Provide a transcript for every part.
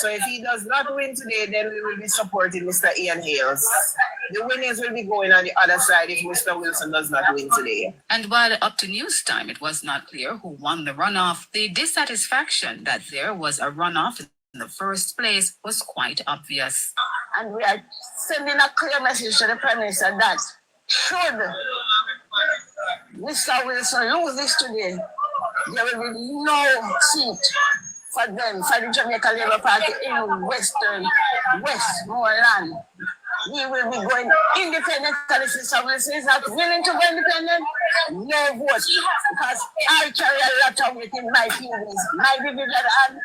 So if he does not win today, then we will be supporting Mr. Ian Hales. The winners will be going on the other side if Mr. Wilson does not win today. And while up to news time, it was not clear who won the runoff, the dissatisfaction that there was a runoff in the first place was quite obvious. And we are sending a clear message to the Prime Minister that should Mr. Wilson lose this today, there will be no seat for them, for the Jamaica Labour Party in Western Westmoreland. We will be going independent, and if Mr. Wilson is not willing to go independent, no vote. Because I carry a lot of weight in my feelings, my division, and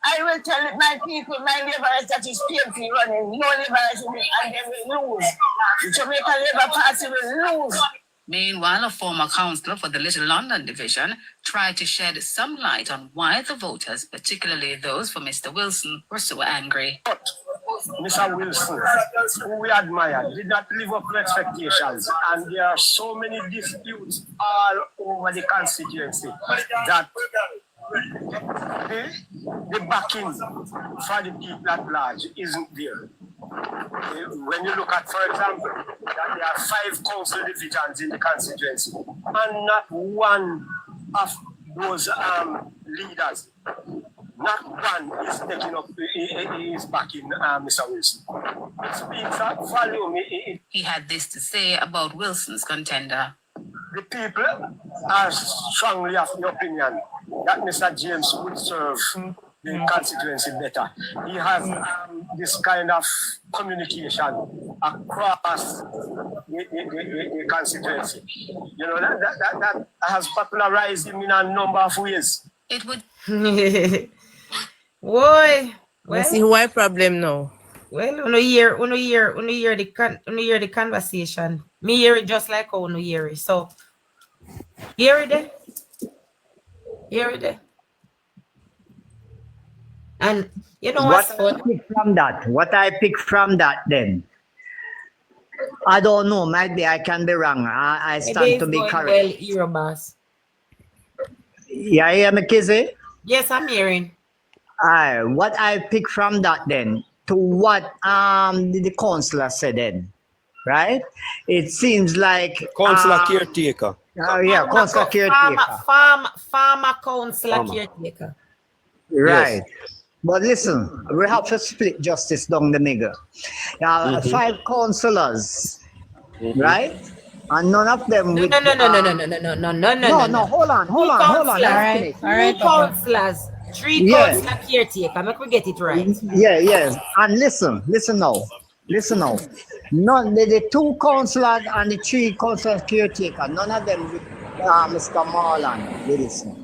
I will tell my people, my labourites, that is PMP running, no labourites, and they will lose. The Jamaica Labour Party will lose. Meanwhile, a former councillor for the Little London Division tried to shed some light on why the voters, particularly those for Mr. Wilson, were so angry. Mr. Wilson, who we admire, did not live up to expectations, and there are so many disputes all over the constituency that the backing for the people at large isn't there. When you look at, for example, that there are 5 council divisions in the constituency, and not one of those leaders, not one is taking up, is backing Mr. Wilson. It speaks at volume. He had this to say about Wilson's contender. The people are strongly of the opinion that Mr. James would serve the constituency better. He has this kind of communication across the constituency. You know, that has popularized him in a number of ways. It would. Boy, well, see why problem now. Well, when you hear the conversation, me hear it just like how you hear it. So, hear it there. Hear it there. And you know what I pick from that? What I pick from that then? I don't know. Maybe I can be wrong. I stand to be correct. Well, you're a boss. Yeah, you hear me, Kizzy? Yes, I'm hearing. What I pick from that then to what the councillor said then, right? It seems like councillor caretaker. Yeah, councillor caretaker. Farmer councillor caretaker. Right. Yes. But listen, we have to split justice down the middle. 5 councillors, right? And none of them. No. Hold on. All right. 2 councillors, 3 councillor caretaker. Make we get it right. Yes. And listen now. None the 2 councillors and the 3 councillor caretaker. None of them with Mr. Morland Wilson.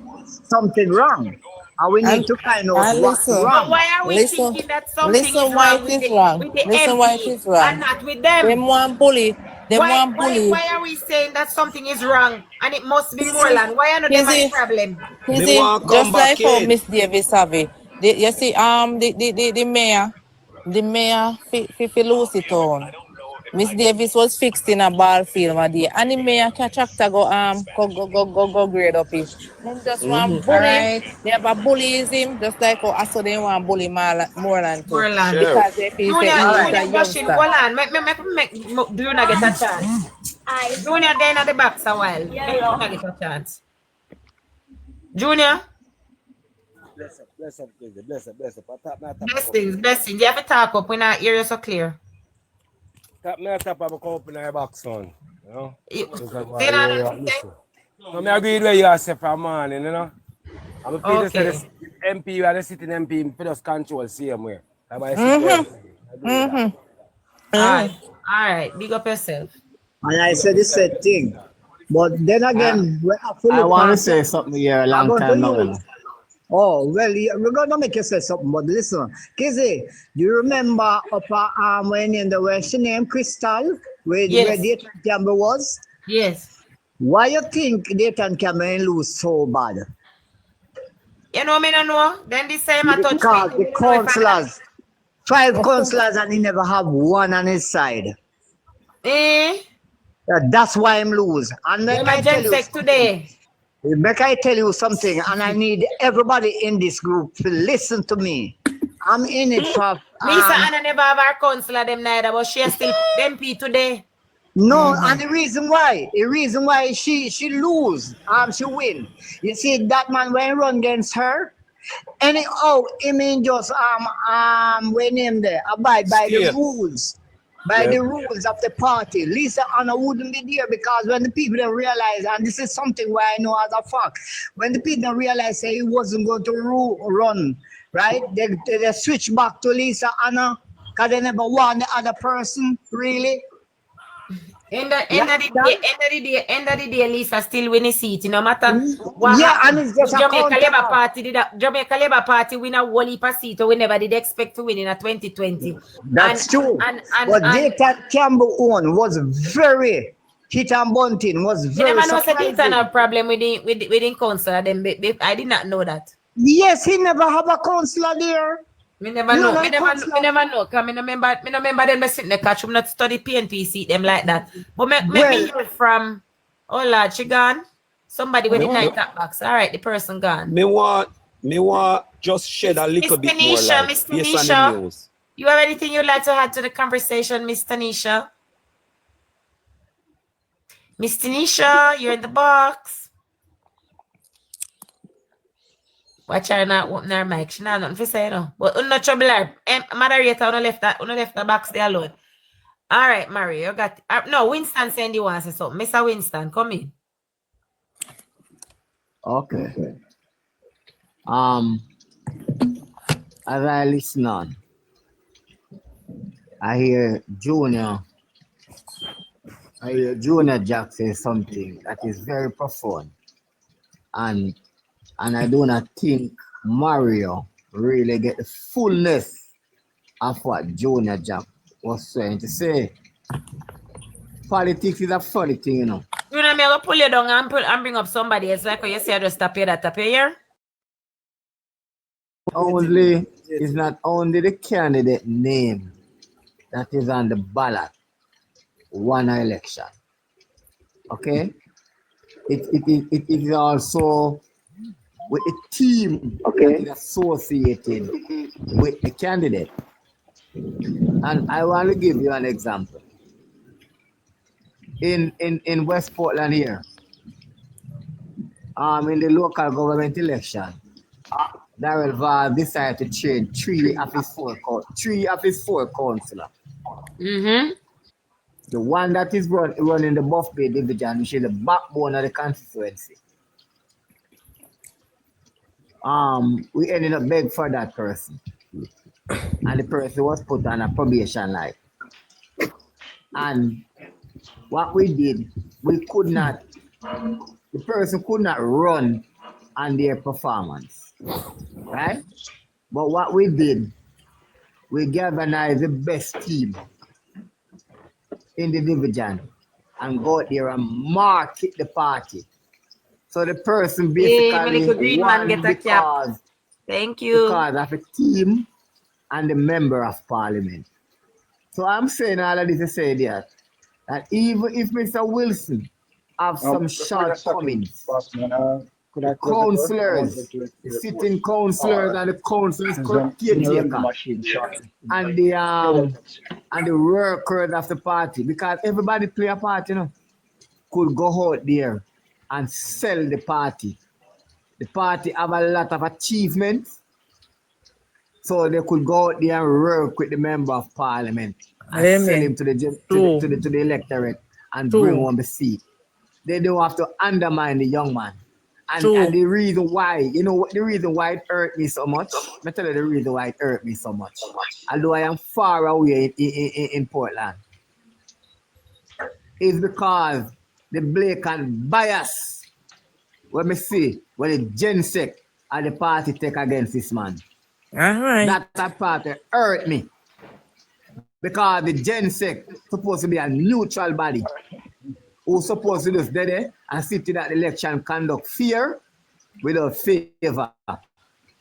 Something wrong. And we need to find out what's wrong. But why are we thinking that something is wrong with the MP and not with them? Them one bully. Why are we saying that something is wrong and it must be Morland? Why are not them the problem? Just like how Miss Davis have it. You see, the mayor, if lose it on. Miss Davis was fixed in a ball field one day, and the mayor catch tractor go grade up it. Them just want bully. Right. They have a bullyism, just like how I saw them want bully Morland too. Because they feel do not get a chance. Junior then at the back a while. Do not get a chance. Junior. Blessings. You have to talk up when I hear you so clear. Tap me top of a cup in your box, son. You know? So I agree with you say for morning, you know. I'm a MP, you are the sitting MP, for us control same way. All right, big up yourself. And I said the same thing. But then again, I want to say something here a long time now. Oh, well, we're going to make you say something, but listen. Kizzy, do you remember upper when in the Western name, Crystal, where Dayton Campbell was? Yes. Why you think Dayton Campbell lose so bad? You know me no know? Then the same I touch. Because the councillors, 5 councillors and he never have one on his side. That's why I'm lose. And then I tell you today. Make I tell you something, and I need everybody in this group to listen to me I'm in it for Lisa Anna never have our councillor them neither, but she is still MP today. no, and the reason why she lose, she win. You see that man when he run against her, anyhow, I mean just when him there abide by the rules. By the rules of the party. Lisa Anna wouldn't be there because when the people don't realize, and this is something where I know as a fact, when the people don't realize he wasn't going to run, right? They switch back to Lisa Anna because they never want the other person, really. End of the day, Lisa still win a seat, no matter what. Yeah, and it's just Jamaica Labour Party win a whole heap of seat, we never did expect to win in a 2020. That's true. But Data Campbell own was very hit and bunting, was very you never know surprising. that no problem with the councillor. I did not know that. Yes, he never have a councillor there. Me never know. Me never know. Cause me no remember them sitting in the catch room not study PNP seat them like that. But me hear from Lord, she gone. Somebody with the night box. All right, the person gone. Me want just shed a little bit more light. Mr. Nisha, you have anything you'd like to add to the conversation, Mr. Nisha? Mr. Nisha, you're in the box. Watch her not open her mic. She not nothing to say, no. But no trouble her. Moderator, no left the box there alone. All right, Mario, you got no, Winston saying you want to say something. Mr. Winston, come in. Okay. As I listen on, I hear Junior Jack say something that is very profound. And I do not think Mario really get the fullness of what Junior Jack was trying to say. Politics is a funny thing, you know. You know, I'm going to pull you down and bring up somebody else. Like you say, I just tap here. It's not only the candidate name that is on the ballot one election. Okay? It is also with the team that is associated with the candidate. And I want to give you an example. In West Portland here, in the local government election, Darrell Val decided to change three of his four councillors. Mm-hmm. The one that is running the Buff Bay Division, which is the backbone of the constituency. We ended up begging for that person. And the person was put on a probation life. And what we did, the person could not run on their performance, right? But what we did, we galvanized the best team in the division and go out there and market the party. So the person basically won because, thank you, because of a team and the member of parliament. So I'm saying all of this to say that even if Mr. Wilson have some shortcomings, the councillors, the sitting councillors and the councillors caretaker and the workers of the party, because everybody play a part, you know, could go out there and sell the party. The party have a lot of achievements, so they could go out there and work with the member of parliament and sell him to the electorate and bring on the seat. They don't have to undermine the young man. And the reason why, you know what the reason why it hurt me so much? Let me tell you the reason why it hurt me so much. Although I am far away in Portland, is because the blatant bias when we see when the GenSec and the party take against this man. That party hurt me. Because the GenSec supposed to be a neutral body who's supposed to just stay there and sit in that election conduct fear without favor.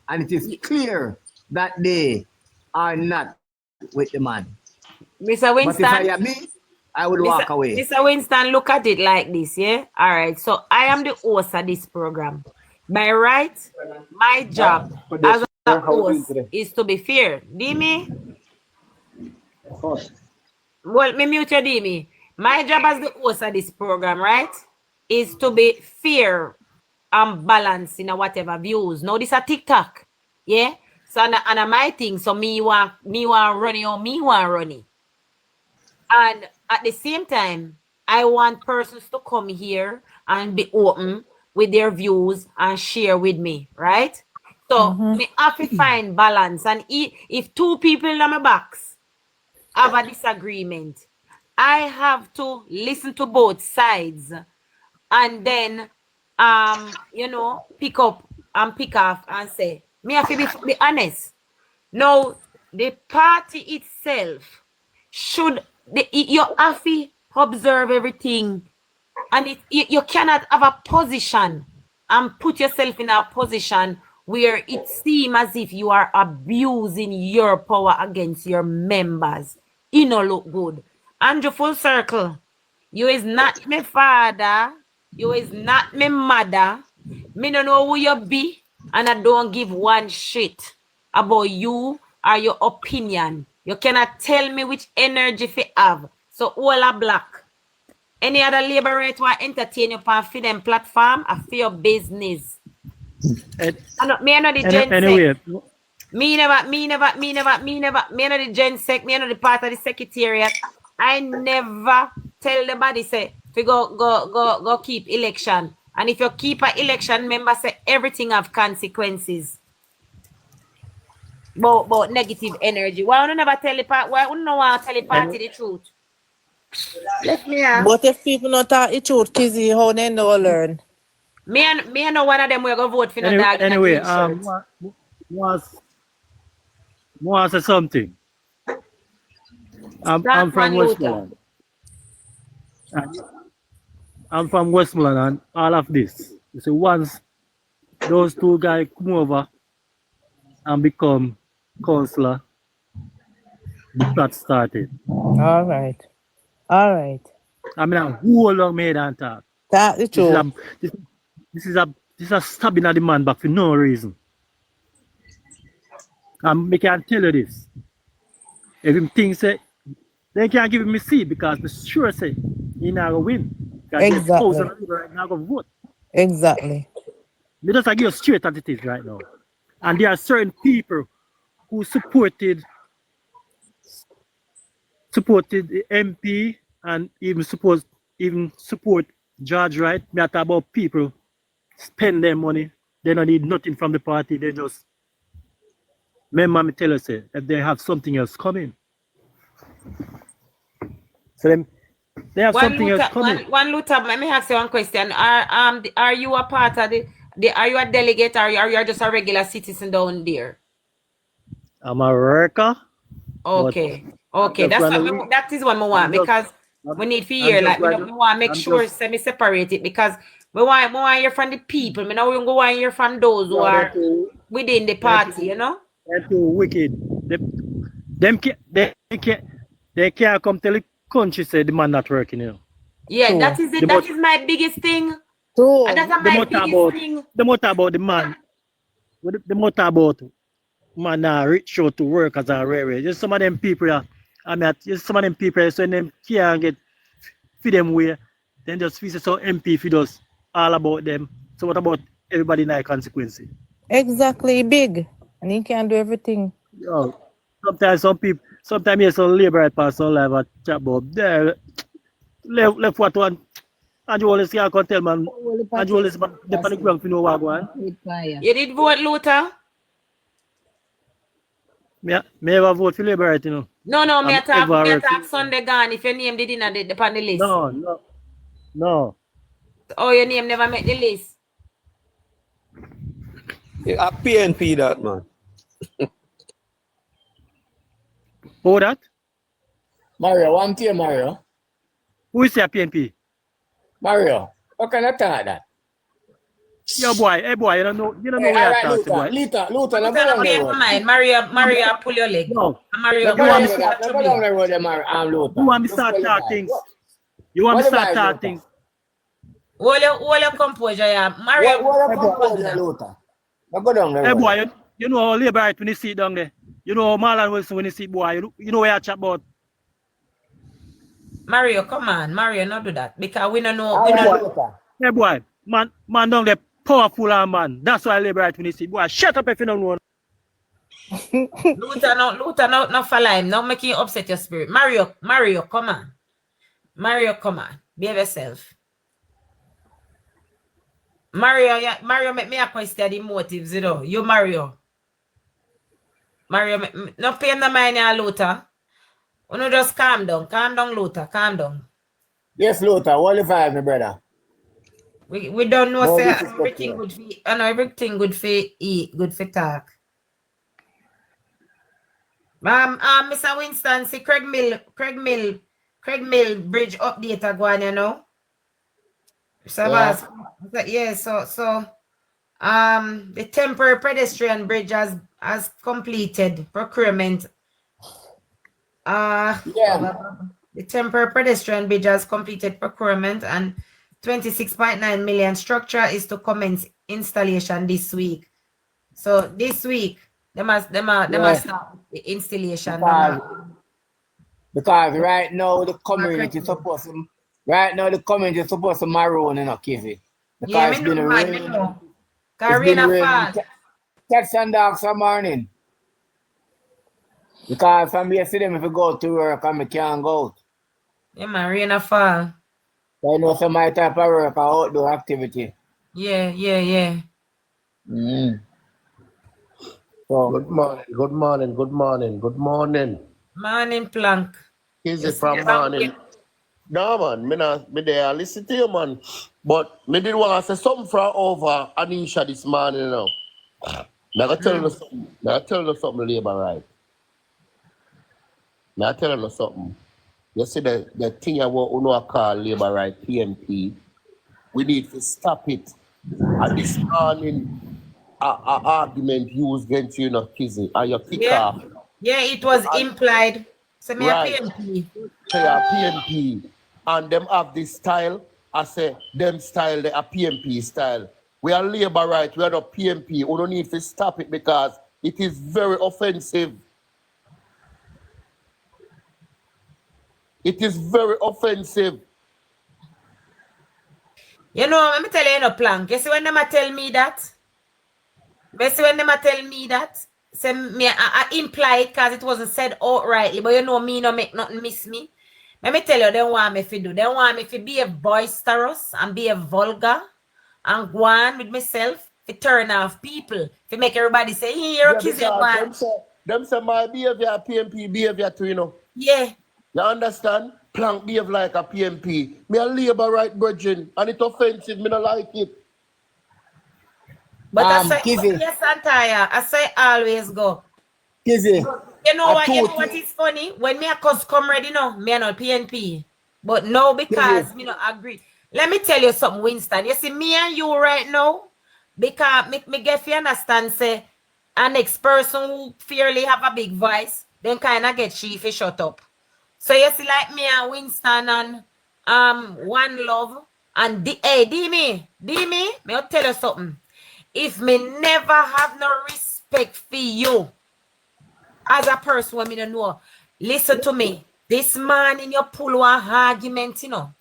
And it is clear that they are not with the man. Mr. Winston, but if I am me, I would walk away. Mr. Winston, look at it like this, yeah? All right, so I am the host of this program. By right, my job as host is to be fair. Dimi? Well, me mute your Dimi. My job as the host of this program, right, is to be fair and balanced in whatever views. Now this a TikTok. Yeah? So and my thing, so me want running or me want running. And at the same time, I want persons to come here and be open with their views and share with me, right? So me have to find balance. And if two people in my box have a disagreement, I have to listen to both sides and then you know, pick up and pick off and say, me have to be honest. Now, the party itself should you have to observe everything, and you cannot have a position and put yourself in a position where it seems as if you are abusing your power against your members. It no look good. Andrew, full circle. You is not my father. You is not my mother. Me don't know who you be, and I don't give one shit about you or your opinion. You cannot tell me which energy you have. So all are black. Any other labourite will entertain you on for them platform or for your business. Me know the gen anyway. Me never know the gen sec, me know the part of the secretariat. I never tell the body say to go keep election. And if you keep an election, member say everything have consequences. But negative energy. Why would never tell the party? Why would no one tell the party the truth? Let me ask. But if people not tell the truth, Kizzy, how they know learn? Me and no one of them will go vote for the dog. Anyway, want say something. I'm from Westmoreland. I'm from Westmoreland, and all of this. You see, once those two guys come over and become councillor, the plot started. All right. I mean, who long made and talk? That's the truth. This is a stabbing at the man back for no reason. And I can tell you this. If him thinks that they can't give him a seat because the sure say he not gonna win. Exactly. Not gonna vote. Exactly. They just give you straight as it is right now. And there are certain people who supported the MP and even support George Wright. We are talking about people spend their money. They don't need nothing from the party. They just remember me tell us if they have something else coming. So they have something else coming. One Luther, let me ask you one question. Are you a part of are you a delegate or are you just a regular citizen down there? I'm a worker. Okay. That is what I want because we need to hear like we want to make sure we separate it because we want to hear from the people. We don't want to hear from those who are within the party, you know? They're too wicked. They can't come tell the country say the man not working, you know. Yeah, so, that is it. That is my biggest thing. So, and that's my biggest thing. The matter about the man. The matter about man reach out to work as a railway. Just some of them people some of them people so them can't get for them way. Then just feel so MP for us all about them. So what about everybody in that Constituency? Exactly, big. And he can do everything. Yo, sometimes you some labourite person live a chat about there. Left what one. And you always see I can tell man. And you always the panic ground for no one. You did vote, Luther? Me ever vote for labourite, you know. No, me attack Sunday gone if your name didn't on the list. No. Oh, your name never made the list. A PNP that man. Who that? Mario, one tier Mario. Who is a PNP? Mario, what kind of talk that? Yo boy, you don't know where I talk to boy. Luther, no go down the road. Mario, pull your leg. No. Mario, you want me to start talk things? You want me to start talk things? Hold your composure, yeah. Mario, hold your composure, Luther. Go down the road. You know how labourite when you see it down there. You know how Morland Wilson when you see boy. You know where I chat about. Mario, come on. Mario, not do that. Because we don't know. Hey boy, man down there powerful man. That's why labourite when you see boy. Shut up if you don't know. Luther, not follow him. Not making you upset your spirit. Mario, come on. Mario, come on. Behave yourself. Mario, make me a question the motives, you know. You, Mario. Mario, no pay no mind ya, Luther. No, just calm down. Calm down, Luther. Calm down. Yes, Luther, what if I have my brother? We don't know, No say disrespect, everything yeah. good for I know everything good for eat, good for talk. Mr. Winston, see Craig Mill Bridge update go on, you know. So Yeah. so the temporary pedestrian bridge has completed procurement. Yeah. The temporary pedestrian bridge has completed procurement and 26.9 million structure is to commence installation this week. So this week they must start the installation. Because right now the community is supposed to maroon in a kizzy. Yeah, Because me it's been know, man, me raining. know. It's Rain been a raining fall. cats and dogs some morning. Because from yesterday if I go to work and I can't go out. Yeah, man, rain a fall. So I know some my type of work or outdoor activity. Yeah. So Good morning. Morning, Plank. Easy from morning. No man, me there listen to you man. But me did want to say something from over Anisha this morning you know. Now I tell you something. Labour right. Now I tell you something. You see the thing about uno call Labour right PNP. We need to stop it. And this morning argument used against you know Kizzy and your kick off. Yeah, it was implied. So me Right. a PNP. They are PNP. And them have this style. I say them style, they are PNP style. We are Labour right, we are not PNP. We don't need to stop it because it is very offensive. It is very offensive. You know, let me tell you no Plank. You see when them a tell me that? Say me I imply it because it wasn't said outrightly, but you know me no make nothing miss me. Let me tell you, they want me to do. They want me to be a boisterous and be a vulgar and go on with myself to turn off people, to make everybody say, hey, you're a Kizzy man. Them say my behavior PNP behavior too, you know. Yeah. You understand? Plank behave like a PNP. Me a Labour right virgin and it's offensive, me not like it. But I say, yes, Antaya, I say always go. Kizzy. You know what is funny? When me a come ready now, me a not PNP. But no, because me not agree. Let me tell you something, Winston. You see, me and you right now, because me get you understand, say, a next person who fairly have a big voice, then kind of get chief shut up. So you see, like me and Winston and One Love and D.me, me I'll tell you something. If me never have no respect for you as a person when me don't know, listen to me. This morning you pull one argument, you know.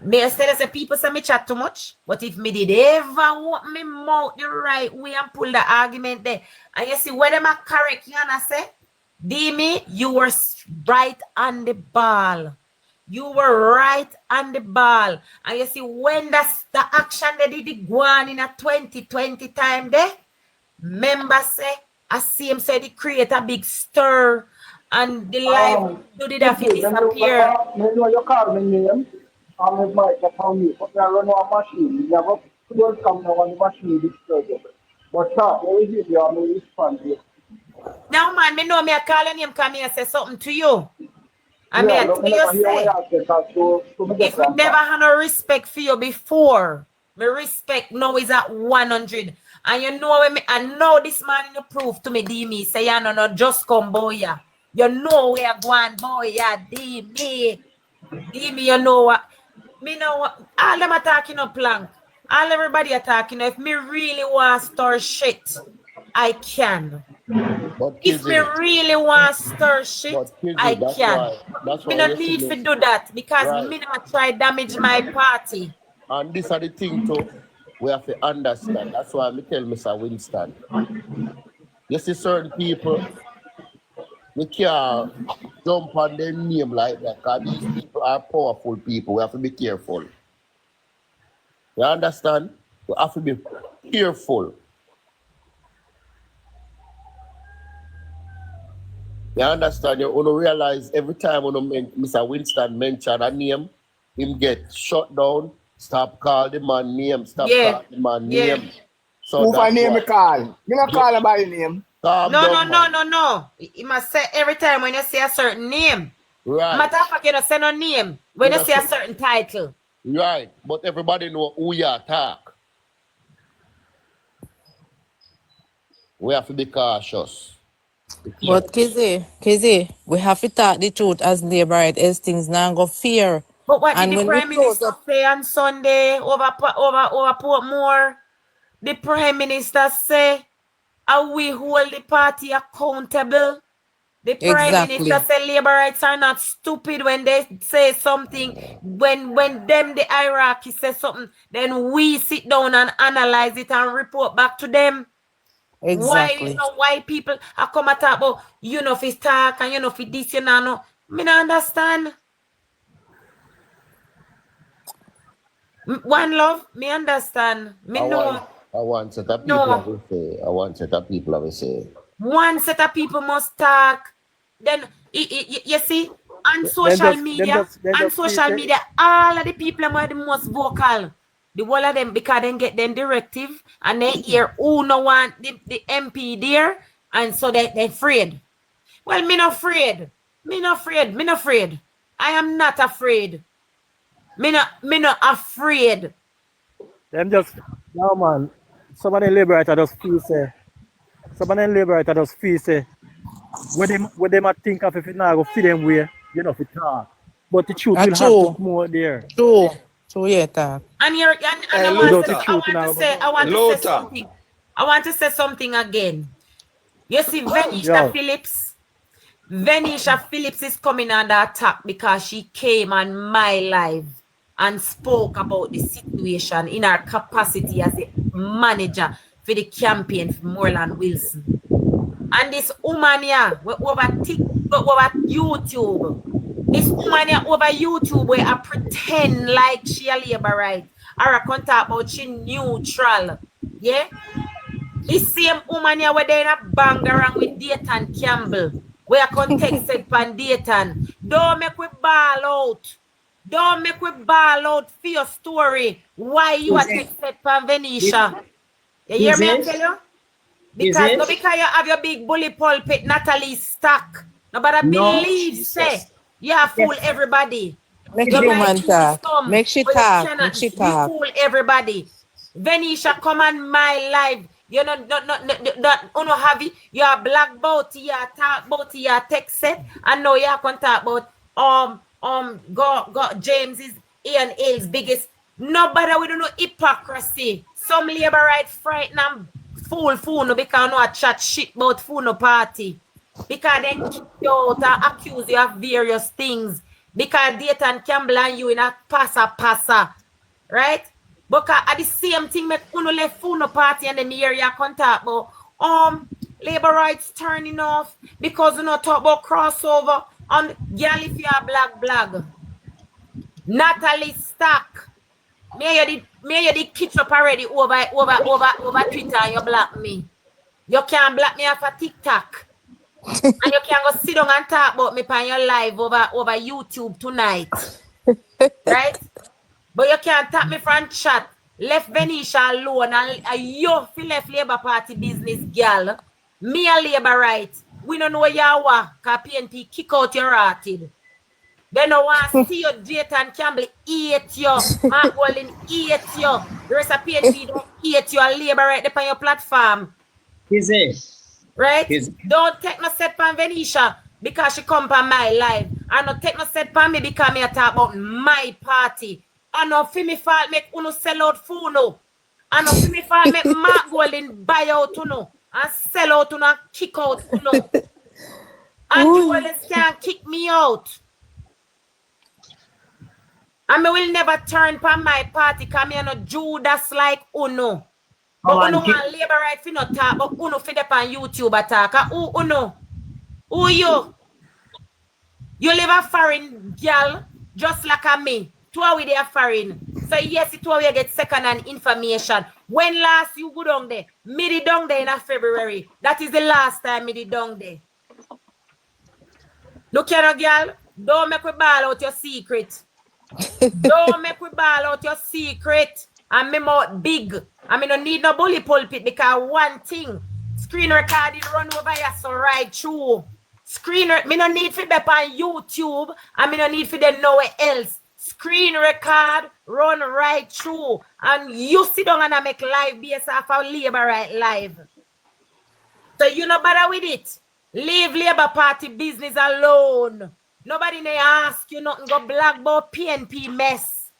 Me say people say me chat too much, but if me did ever want me mouth the right way and pull the argument there, and you see when them are correct, you know say, D.me, you were right on the ball. You were right on the ball. And you see, when that's the action they did go on in a 2020 time there, members say, I see him say they create a big stir and the life do the that disappear. You call me name, I'm might upon me, but I run a machine. You have to come now on the machine disturb. But sir, there is you are respond here. Now man, me know me a call your name come here and say something to you. I mean, I tell you say, if we never had no respect for you before, my respect now is at 100. And you know when I know this man you prove to me, D.me, say you no just come boy ya. You know where going boy ya, D.me, you know what? Me know what all them are talking up Plank. All everybody are talking. If me really want to start shit, I can. But If me really want to stir shit, I can. That's Me why no you see need to me. do that because Right. me not try damage my party. And this are the thing too, we have to understand. That's why I tell Mr. Winston. You see certain people, we can't jump on their name like that because these people are powerful people. We have to be careful. You understand? We have to be careful. You understand? You want to realize every time when Mr. Winston mention a name, him get shut down, stop call the man name, stop call the man name. So who my name call? Me not call by your name. No. You must say every time when you say a certain name. Right. Matter of fact, you don't say no name when you say a certain title. Right. But everybody know who you talk. We have to be cautious. But Kizzy, we have to talk the truth as labourite, else things now go fear. But what did the Prime Minister say on Sunday over Portmore? The Prime Minister say, "Are we hold the party accountable?" The Prime Minister say labourites are not stupid when they say something. When them the hierarchy say something, then we sit down and analyze it and report back to them. Exactly. Why people are come and talk about if it's talk and if it's this, no. Me not understand. One love, me understand. Me know. I want set of people have say. I want set of people have say. One set of people must talk. Then you see on social media, all of the people are the most vocal. The whole of them because they get them directive and they hear who no want the MP there, and so they're afraid. Well, me not afraid. I am not afraid. Me not afraid. Them just no man. Some of them liberator just feel say. What them might think of if it now go feed them way, if it talk. But the truth will have to more there. True, yeah, talk. And I want to say something again. You see, Venetia Phillips is coming under attack because she came on my live and spoke about the situation in her capacity as a manager for the campaign for Morland Wilson. And this woman here, over TikTok, over YouTube, this woman here over YouTube where I pretend like she a labourite or I can talk about she neutral. Yeah? This same woman here where they in a bang around with Dayton Campbell, where I can text it pan Dayton. Don't make we ball out. Don't make we ball out for your story. Why you are texted pan Venetia? You hear me I tell you? Because you have your big bully pulpit, Natalie Stack. Nobody believes say you have fool everybody. Make she talk. Make she talk. You fool everybody. Venetia, come on my live. You know, have it. You are black boat, you are talk about your text set, and now you can talk about James is Ian Hale's biggest. Nobody we don't know hypocrisy. Some labourite frightened and fool no because no chat shit about fool no party. Because they kick you out and accuse you of various things. Because Dayton Campbell and you in a passa. Right? Because at the same thing, make uno left fool no party and then the area can talk about labor rights turning off because you know talk about crossover on girl if you are black blog. Natalie Stack. May you did kitch up already over Twitter and you block me. You can't block me off of TikTok. And you can go sit down and talk about me on your live over YouTube tonight. Right? But you can't tap me from chat. Left Venetia alone and you feel left Labour Party business, girl. Me a labourite. We don't know where you are. Because PNP kick out your hearted. They don't want to see you, Dayton Campbell eat you. Mark Walden eat you. The rest of PNP don't eat you. A labourite upon your platform. Is it? Right? Don't take no set from Venetia because she come on my live. And don't take no set from me because me talk about my party. And no for me fault make uno sell out Funo. And no for me fault make Mark Golden buy out uno. and sell out and kick out. And you always can't kick me out. And I will never turn from my party because I am no Judas like Uno. But Uno want labor right for not talk, but Uno fit up on YouTube attack. Who Uno? Who you? You live a foreign girl just like a me. Two are we there foreign. So yes, it will get second-hand information. When last you go down there? Me did down there in February. That is the last time me did down there. Look here, girl. Don't make me ball out your secret. Don't make me ball out your secret. And me mouth big. I mean, don't need no bully pulpit because one thing, screen recording run over here so right through. Me no need for be on YouTube. And me no need for them nowhere else. Screen record run right through. And you sit down and I make live based off of Labour right live. So you no bother with it. Leave Labour Party business alone. Nobody may ask you nothing. Go blog about PNP mess.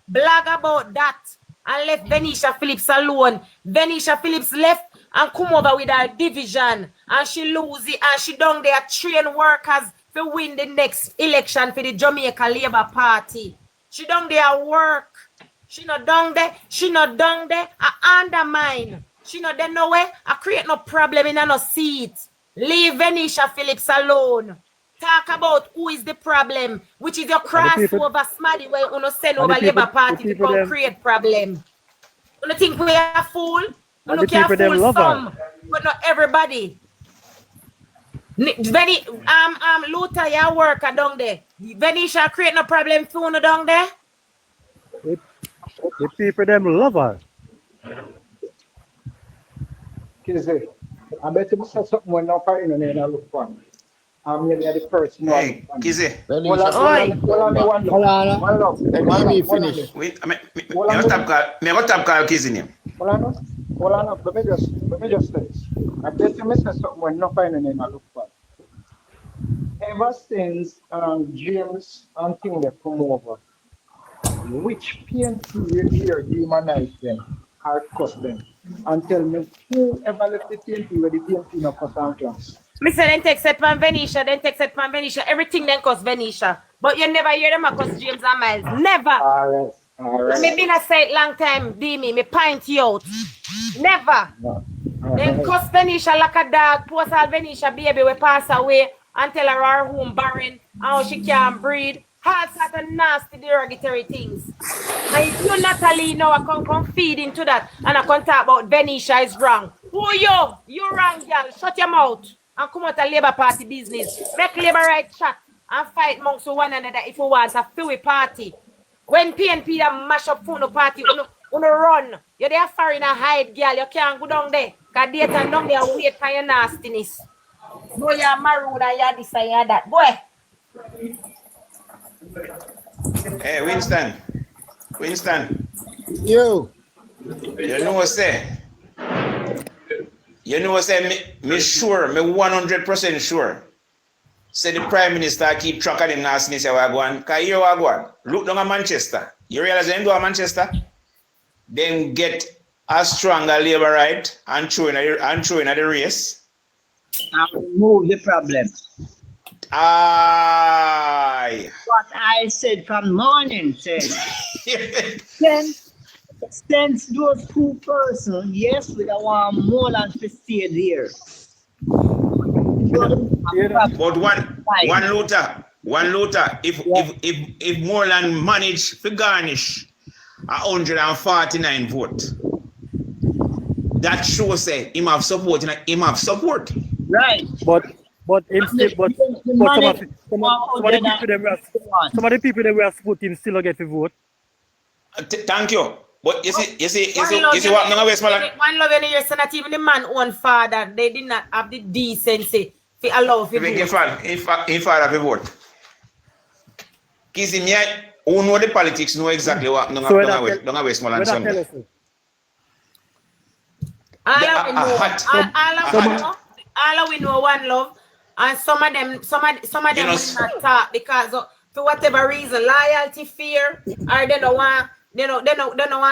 Blog about that. And left Venetia Phillips alone. Venetia Phillips left and come over with her division. And she lose it. And she down there train workers to win the next election for the Jamaica Labour Party. She down there work. She not down there. She not down there. I undermine. She not there nowhere. I create no problem in no seat. Leave Venetia Phillips alone. Talk about who is the problem, which is your crossover smarty where you send over Labour Party to come create problem. You think we are fool? You can't fool some, but not everybody. Luther, your worker down there. Venetia create no problem for you down there? The people them love her. Kizzy, I bet you say something when not fighting and then I look for. I'm nearly the first one. Hey, Kizzy. Hold on. Let me finish. Wait, me got tap call Kizzy name. Hold on. Let me just say this. I bet you say something when not fighting and then I look for. Ever since James and thing they come over, which PNP will here demonize them or cuss them and tell me who ever left the PNP where the PNP no cuss and class. Me say then take set from Venetia, everything then cost Venetia. But you never hear them cost James and Miles. Never. All right. Me been a say it long time, Demi. Me pint you out. Never. No. Then cost Venetia like a dog, post all Venetia baby we pass away and tell her home barren, how she can't breathe. All sort of nasty derogatory things. And if you Natalie now I come feed into that and I can talk about Venetia is wrong. Who you? You wrong, girl. Shut your mouth. And come out of Labour Party business. Make Labour right chat and fight amongst one another if you want a fewy party. When PNP mash up for no party, you run. You're there foreign and hide, girl. You can't go down there. Because date and down there wait for your nastiness. No, you're maroon and you're this and you're that. Boy. Hey, Winston. You. You know what say? You know what say? Me sure, me 100% sure. Say the Prime Minister keep track of them nastiness you are going. Because here you are going. Look down at Manchester. You realize they go to Manchester? Then get a stronger Labour right and throw in the race. And remove the problem. Aye. What I said from morning said. Since those two persons, yes, we don't want Morland to stay there. But one Luther, if Morland managed to garnish 149 votes, that shows say him have support. Right. But some of the people that were support him still get to vote. Thank you. But you see what now Westmoreland? One love in the years, not even the man own father, they did not have the decency to allow for vote. In father to vote. Kizzy, who know the politics know exactly what don't Westmoreland Sunday. All we know one love, and some of them will not talk because for whatever reason, loyalty, fear, or they don't want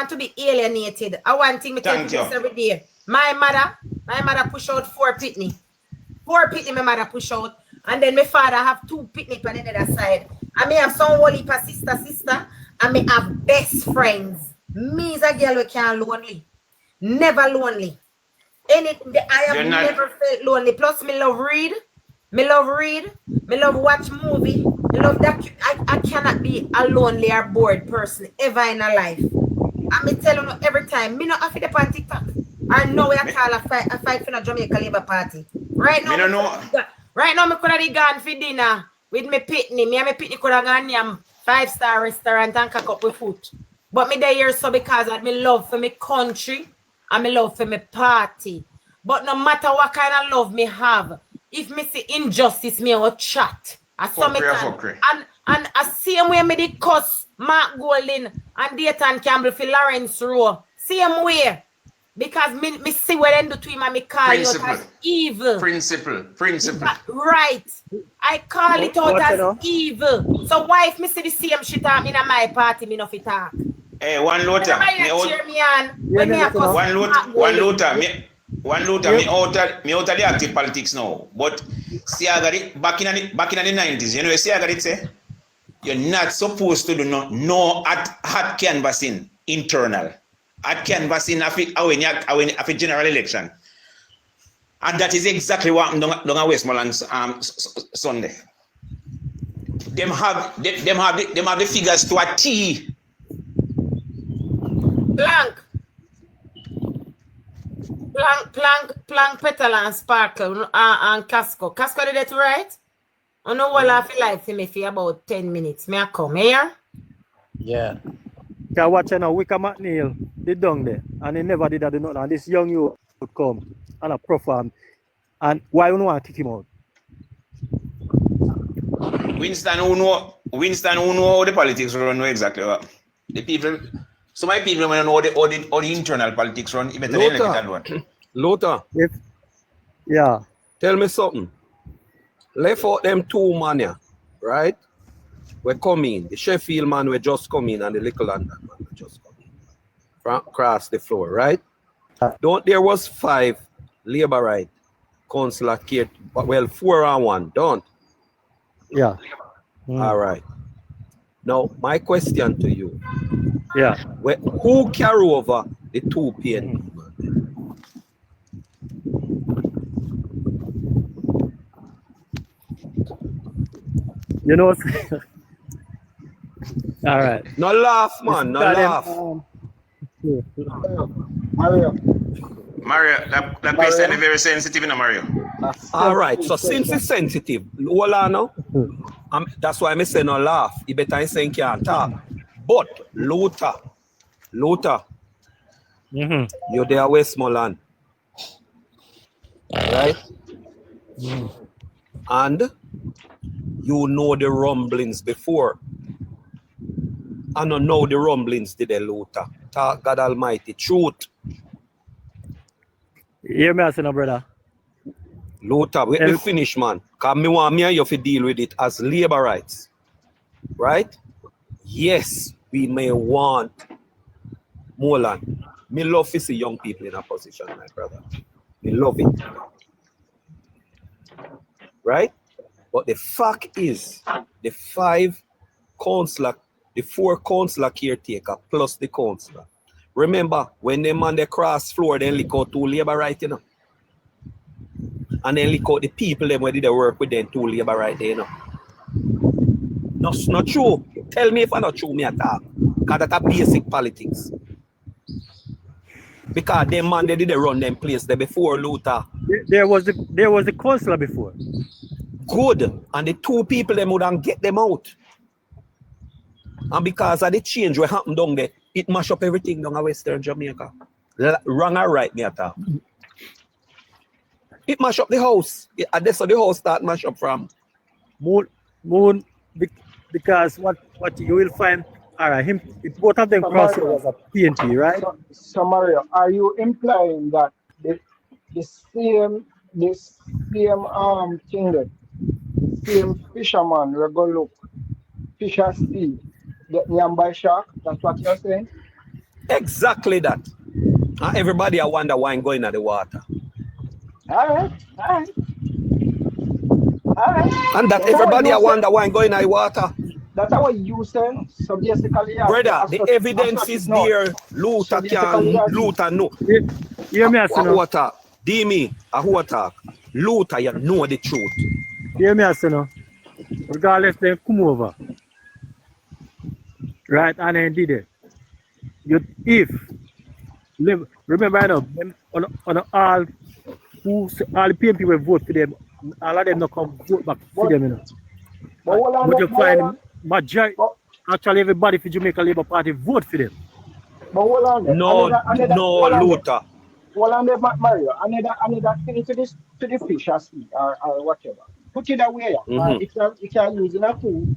to be alienated. I want thing to tell you this every day. My mother push out 4 pitney. 4 pitney my mother push out. And then my father have 2 pitney on the other side. And me have some whole heap of sister. And me have best friends. Me is a girl who can't lonely. Never lonely. I have never felt lonely. Plus me love read. Me love watch movie. Me love that. I cannot be a lonely or bored person ever in a life. And me tell you every time, me not have to depend on TikTok. I know we are call a fight for the Jamaica Labour Party. Right now, me could have gone for dinner with me pitney. Me and me pitney could have gone to 5-star restaurant and cook up with food. But me there here so because of me love for me country and me love for me party. But no matter what kind of love me have, if me see injustice, me will chat. I saw me and I see him where me did cuss Mark Golding and Dayton Campbell for Lawrence Rowe. Same way. Because me see what they do to him and me call it out as evil. Principle. Right. I call it out as evil. So why if me see the same shit in my party, me no fit talk? Hey, one Luther. Me out of the active politics now. But see, I got it back in the 90s. You know, see, I got it say you're not supposed to do no hot canvassing internal. At canvassing a general election. And that is exactly what happened on Westmoreland Sunday. Them have the figures to a T. Plank, petal and sparkle and casco. Casco did it right? I know what I feel like for me for about 10 minutes. May I come here? Yeah. Can watch now Wickham McNeil, they done there, and they never did that. And this young you would come and a perform. And why you want to kick him out? Winston who know how the politics run, know exactly what. The people, so my people when know the internal politics run, you better look at one. Luther. Yeah. Tell me something. Left out them 2 man here, right? We come in. The Sheffield man we just come in and the Little London man we just come in. Across the floor, right? There was 5 labourite councillor care, well 4 and 1, don't? Yeah. All right. Now my question to you. Yeah. Who carry over the 2 PNP man? You know. All right. No laugh, man. No laugh. Mario, that question is very sensitive, you know, Mario. All right. So since it's sensitive, that's why I say no laugh. You better say can't talk. But Luther, you're there Westmoreland, right? And you know the rumblings before. I don't know the rumblings did they, Luther. Talk God Almighty truth. Hear me, I say no, brother. Luther, let me finish, man. Because me want me and you to deal with it as labor rights. Right? Yes, we may want Morland. Me love to see young people in a position, my brother. Me love it. Right? But the fact is, the 5 councillor, the 4 councillor caretaker plus the councillor. Remember, when them on the cross floor, they lick out 2 labor right, you know. And then lick out the people them where did they work with them 2 labor right there, you know. That's not true. Tell me if I'm not true, me at all. Because that's a basic politics. Because them man they did run them place there before Luther. There was the councillor before. Good. And the 2 people them wouldn't get them out. And because of the change what happened down there, it mash up everything down in Western Jamaica. Wrong or right, me at all. It mash up the house. And that's how the house start mash up from. Moon, because what you will find, all right, both of them cross over as a PNP, right? So Mario, are you implying that the same thing that the same fisherman will go look fisher see get me by shark? That's what you're saying? Exactly that. And everybody I wonder why I'm going at the water. All right. And that everybody I wonder why I'm going at the water. That's how you saying. So basically, brother, the evidence is there. Luther can, Luther no. Hear me, who attack? Dimi, who attack? Luther, you know the truth. Hear me, no. Regardless, they come over. Right, and then did it. Remember, I know, on all the PMP will vote for them, all of them not come vote back for them, you know. But you find majority, actually everybody for Jamaica Labour Party vote for them. But hold on. No, Luther. Hold on there, Mario. Another thing to the fish or sea or whatever. Put it away. It can use in a two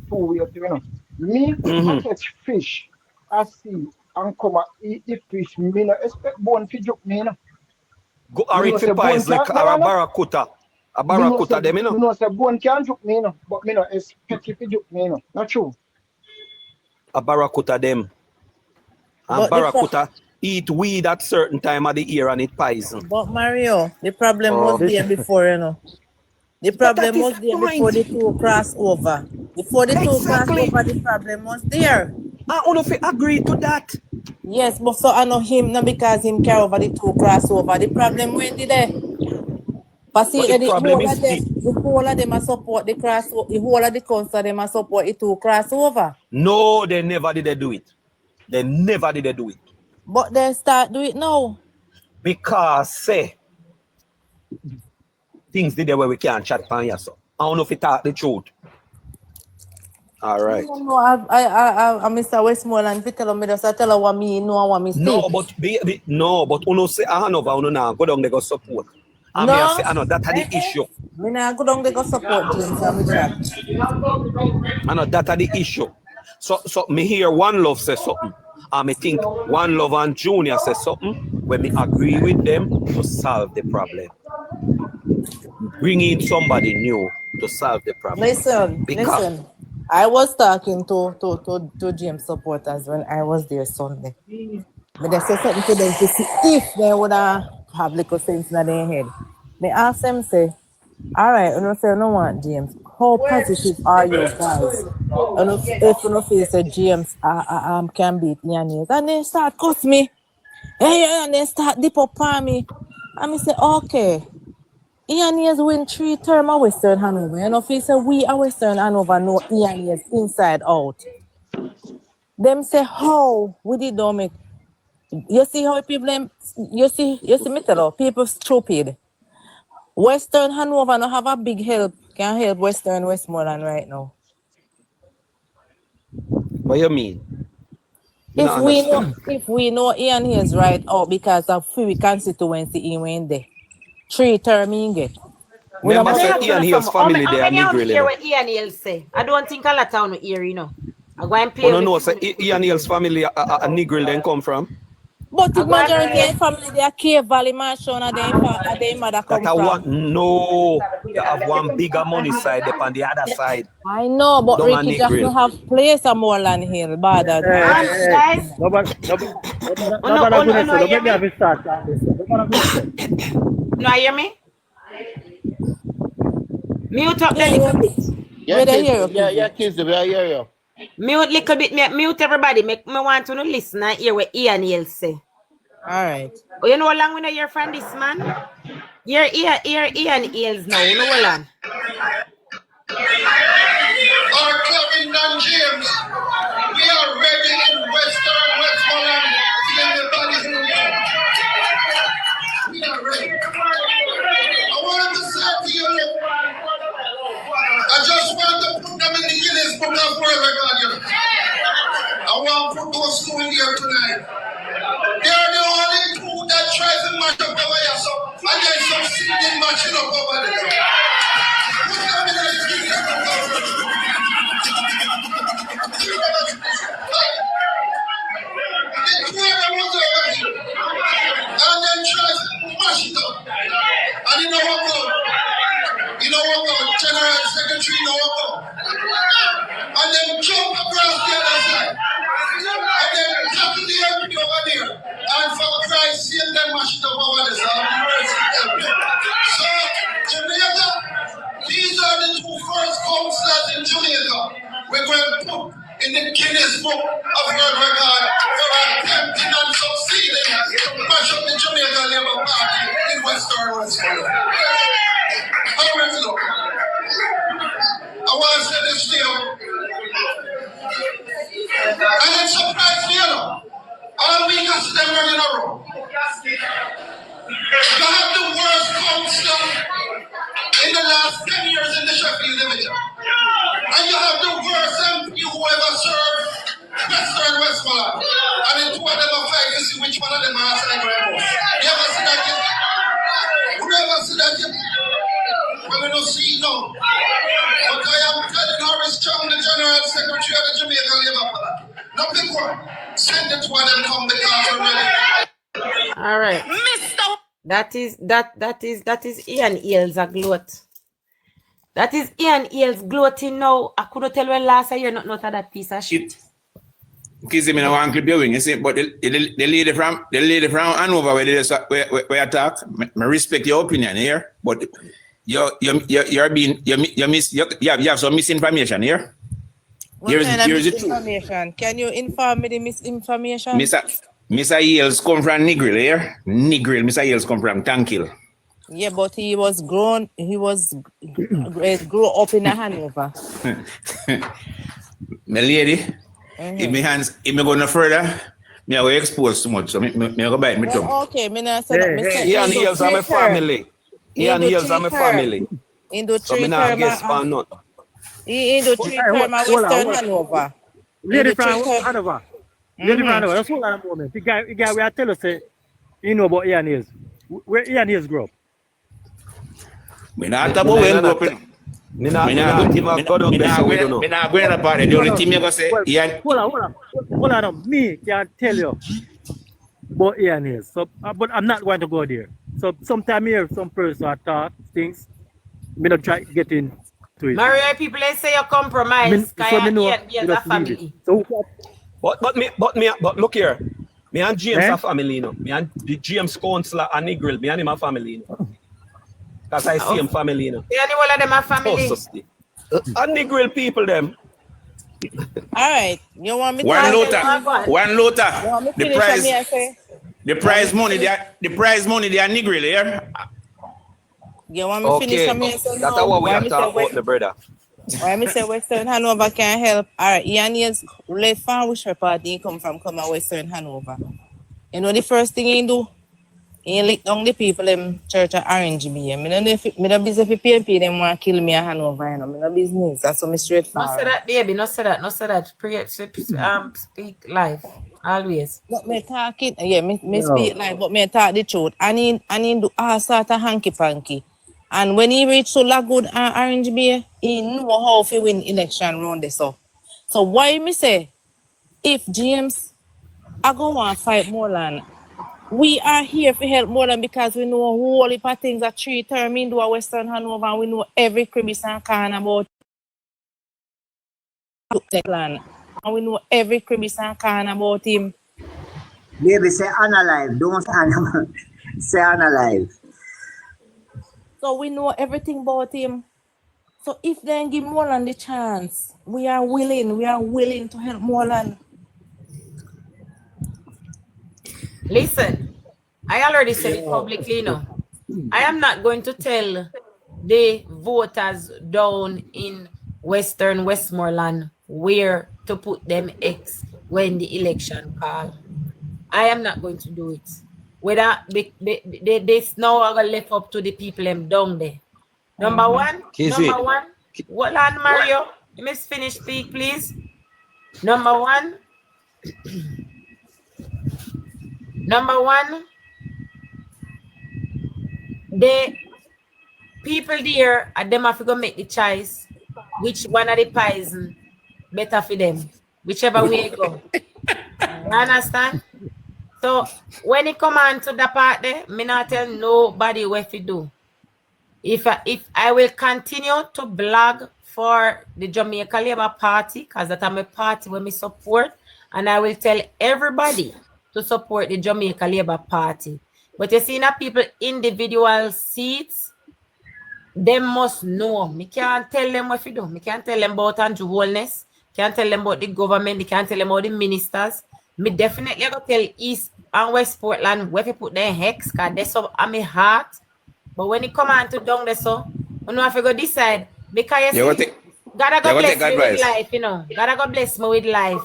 way, you know. Me, I catch fish, I see, and come and eat the fish. Me no expect bone to joke me, you know. Go and eat pies like a barracuda. A barracuda, them, you know. You know, say bone can't joke me, you know. But me no expect it to joke me, you know. Not true. A barracuda, them. And barracuda eat weed at certain time of the year and it poison. But Mario, the problem was there before, you know. The problem was there before the two cross over. Before the two cross over, the problem was there. I don't know if I agree to that. Yes, but so I know him not because him care over the two cross over. The problem went there. But see, the whole of them are support the cross. The whole of the council them are support the two cross over. No, they never did do it. They never did do it. But they start do it now. Because say things did there where we can't chat pan ya so. I don't know if it talk the truth. All right. No, I Mr. Westmoreland, if you tell me just tell her what me know and what me see. No, but uno say Hanover, uno now go down they go support. I mean, I say, I know that's the issue. Me now go down they go support James and me chat. I know that's the issue. So me hear One Love say something. And me think One Love and Junior say something when me agree with them to solve the problem. Bring in somebody new to solve the problem. Listen. I was talking to James supporters when I was there Sunday. But they said something to them to see if they would have little sense in their head. They asked them, say, all right, and I say, no want James. How positive are you guys? And if you feel say James can beat Ian, and they start cuss me. And they start dip up on me. And I say, okay. Ian Years win 3 terms of Western Hanover. You know, if you say we are Western Hanover, know Ian Years inside out. Them say, how we did don't make. You see how people, you see me tell you, people stupid. Western Hanover no have a big help, can help Western Westmoreland right now. What you mean? If we know Ian Years right out because of free constituency in when there. 3 term in get. Remember said Ian Hill's family there are Negril. Hear what Ian Hill say. I don't think a lot of hear, you know. I go and play. No, say Ian Hill's family a Negril then come from. But the majority of family they are Cave Valley Mansion and their mother come from. No, you have one bigger money side up on the other side. I know, but Ricky just don't have place at Morland Hill, bother. Guys. No, hear me? Mute up the little bit. Yeah, kids, we hear you. Mute little bit, mute everybody. Make me want to listen and hear what Ian Hill say. Alright. Oh, you know how long we know hear from this man? Hear Ian Hills now, you know how long? Our clubbing Don James, we are ready in Western Westmoreland to get the bodies in the world. We are ready. I want to say to you, I just want to put them in the Guinness Book of World Records. I want to put those two in here tonight. They are the only two that try to match up over here, so and then some singing matching up over there. Put them in the Guinness Book of World Records. And then try to mash it up. And you know what, God? You know what, God? General Secretary, you know what, God? And then jump across the other side. And then tackle the MP over there. And for crying in Jamaica, we're going to put in the Guinness Book of World Record for attempting and succeeding to mash up the Jamaica Labour Party in Western Westmoreland. How will it look? I want to say this to you. And it surprised me, you know. All week I see them running around. You have the worst council in the last 10 years in the Sheffield Division. And you have the worst MP who ever served Western Westmoreland. And the two of them are fighting to see which one of them are assigned by most. You ever see that yet? You never see that yet? Well, we don't see it now. But I am telling Harris Strong, the General Secretary of the Jamaica Labour Party, nothing more. Send it to them come because we're ready. All right. That is Ian Eels a gloat. That is Ian Eels gloating now. I couldn't tell when last year not of that piece of shit. Because I don't want to be doing, you see, but the lady from Hanover where I talk, I respect your opinion here, but you have some misinformation here. Here's the truth. Can you inform me the misinformation? Mr. Yales come from Negril here. Negril, Mr. Yales come from Tankill. Yeah, but he was grew up in Hanover. My lady, if me go no further, me I will expose too much, so me go bite me tongue. Okay, me not say that. Ian Yales are my family. Ian Yales are my family. In the so me not guess for nothing. In the 3 term of Western Hanover. Lady from Hanover. Lady from Hanover. That's all at the moment. The guy we are telling us, you know about Ian Hayes. Where Ian Hayes grew up? Me not about where he grew up. Me not going about it. The only thing me go say, Ian. Hold on. Me can tell you about Ian Hayes. So, but I'm not going to go there. So sometimes I hear some person talk things. Me not try to get in. Mario, people they say you compromise. But look here. Me and James are family, you know. Me and the James Councillor and Negril, me and him are family, you know. Because I see him family, you know. Yeah, all of them are family. And Negril people, them. All right. You want me to One lota. The prize money they are Negril here. You want me to finish from here? That's what we have to talk about, the brother. Why me say Western Hanover can help? All right, Ian Hayes left from which party come Western Hanover. You know the first thing he do? He lick down the people in church at Orange Bay. Me no busy for PNP, them want to kill me at Hanover, you know. Me no business. That's so me straightforward. No say that, baby. No say that. Speak live. Always. But me talk it. Yeah, me speak live, but me talk the truth. And he do all sort of hanky-panky. And when he reached so good and Orange Bay, he knew how to win election around this. So why me say, if James, I go and fight Morland, we are here to help Morland because we know a whole heap of things that 3 term into a Western Hanover and we know every crevice and corner about land. And we know every crevice and corner about him. Baby, say unalive. Don't say unalive. So we know everything about him. So if they give Morland the chance, we are willing to help Morland. Listen, I already said it publicly, you know. I am not going to tell the voters down in Western Westmoreland where to put them X when the election call. I am not going to do it. Whether this now are gonna left up to the people them down there. Number one, hold on, Mario. You must finish speak, please. Number one, the people there and them have to go make the choice which one of the poison better for them, whichever way it go. You understand? So when it come on to the part there, me not tell nobody what to do. If I will continue to blog for the Jamaica Labour Party, because that I'm a party where me support, and I will tell everybody to support the Jamaica Labour Party. But you see now people individual seats, Them must know. Me can't tell them what to do. Me can't tell them about Andrew Holness. Can't tell them about the government. Me can't tell them about the ministers. Me definitely go tell East and West Portland where to put their hex, because that's so on my heart. But when it come on to down there, so you know, have to go decide. Because you see, God go bless me with life, you know. God go bless me with life.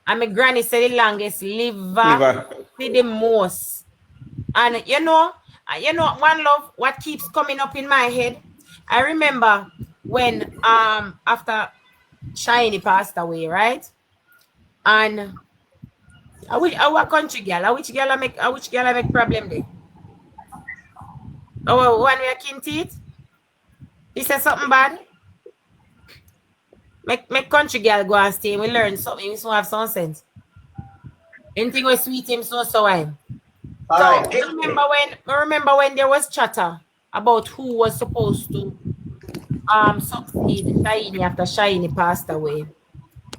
And my granny said the longest, liver. See the most. And you know, one love, what keeps coming up in my head. I remember when after Shiny passed away, right? And our country girl, which girl I make problem there? Oh, one we are kin teeth. He said something bad. Make country girl go and stay. We learn something. We so have some sense. Anything was sweet him so wine. So remember when there was chatter about who was supposed to succeed Shiny after Shiny passed away.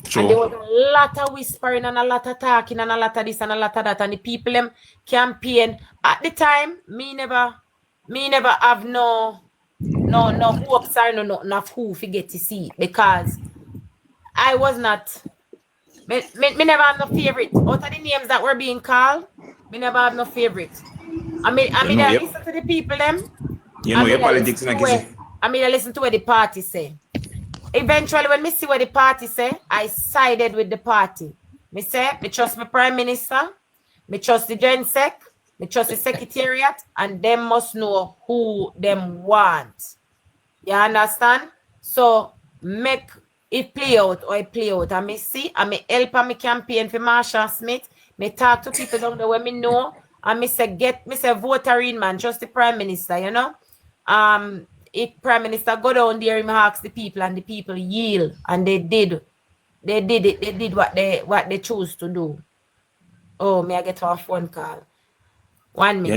True. And there was a lot of whispering and a lot of talking and a lot of this and a lot of that, and the people them campaign at the time. Me never have no hopes or no nothing of who forget to see it, because I was not. Me never have no favorite out of the names that were being called. Me never have no favorite. I mean, I listen to the people them. You know your politics, I mean, I listen to what the party say. Eventually, when me see what the party say, I sided with the party. Me say, me trust my prime minister, me trust the GenSec, me trust the secretariat, and them must know who them want. You understand? So make it play out or it play out. And me see, and me help and me campaign for Marshall Smith. Me talk to people down there where me know, and me say vote in, man, trust the prime minister, you know. If prime minister go down there, he ask the people, and the people yield, and they did it. They did what they chose to do. Oh, may I get a phone call? 1 minute. You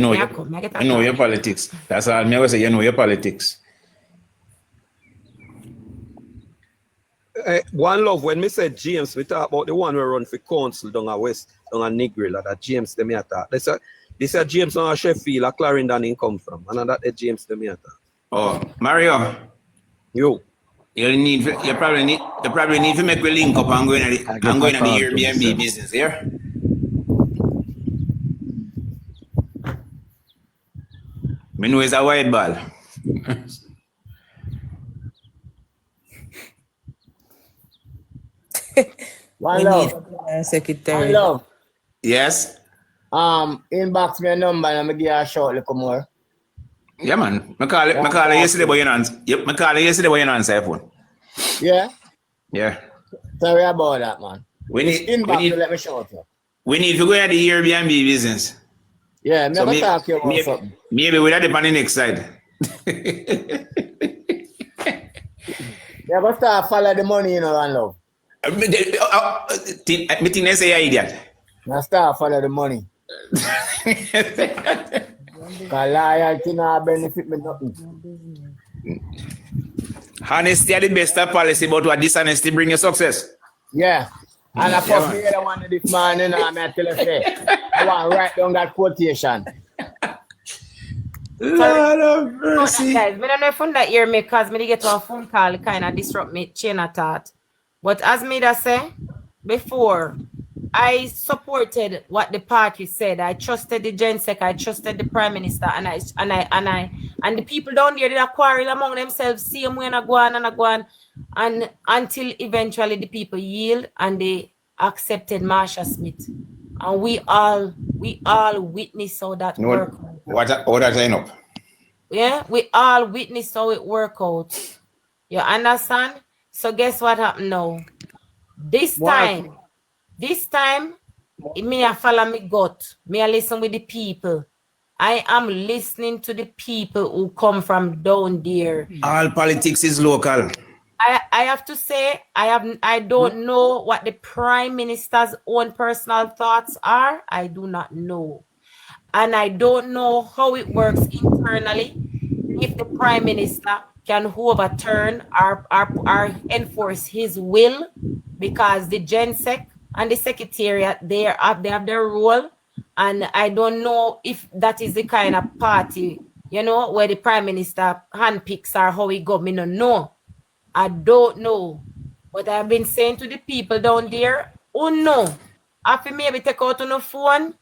know your politics. That's all me say. You know your politics. One love, when me said James, we talk about the one we run for council down at West, down at Negril, that James the me attack. This is James on Sheffield, a Clarendon in come from, and that James the me attack. Oh, Mario. You probably need to make a link up and go in the Airbnb business here. Me know it's a white ball. One love. Secretary. One love. Yes. Inbox me a number and I'm gonna give you a short little more. Yeah, man. I call it yesterday, but you don't answer. Yep, I call it yesterday, but you don't answer phone. Yeah? Yeah. Sorry about that, man. We need to let me show you. We need to go at the Airbnb business. Yeah, I'm going to talk to you about something. Maybe we'll have it on the next side. Yeah, but start follow the money, you know, and love. Me think they say you're idiot. Now start follow the money. Because loyalty not benefit me nothing. Honesty is the best policy, but what dishonesty bring you success. Yeah. And I put me the one this morning, and I tell you, say, I want to write down that quotation. Lord of mercy. Guys, I don't know if that hear me because I get to a phone call, it kind of disrupt me chain of thought. But as me that say before, I supported what the party said. I trusted the GenSec, I trusted the Prime Minister, and the people down there did a quarrel among themselves, same way and I go on, and until eventually the people yield and they accepted Marsha Smith. And we all witnessed how that worked. What that end up? Yeah, we all witnessed how it worked out. You understand? So guess what happened now? This time, me I follow me gut. Me I listen with the people. I am listening to the people who come from down there. All politics is local. I have to say, I don't know what the Prime Minister's own personal thoughts are. I do not know. And I don't know how it works internally. If the Prime Minister can overturn or enforce his will, because the GenSec and the Secretariat, they have their role. And I don't know if that is the kind of party, you know, where the Prime Minister handpicks or how he go, me no know. I don't know. But I've been saying to the people down there, oh no, after maybe take out on the phone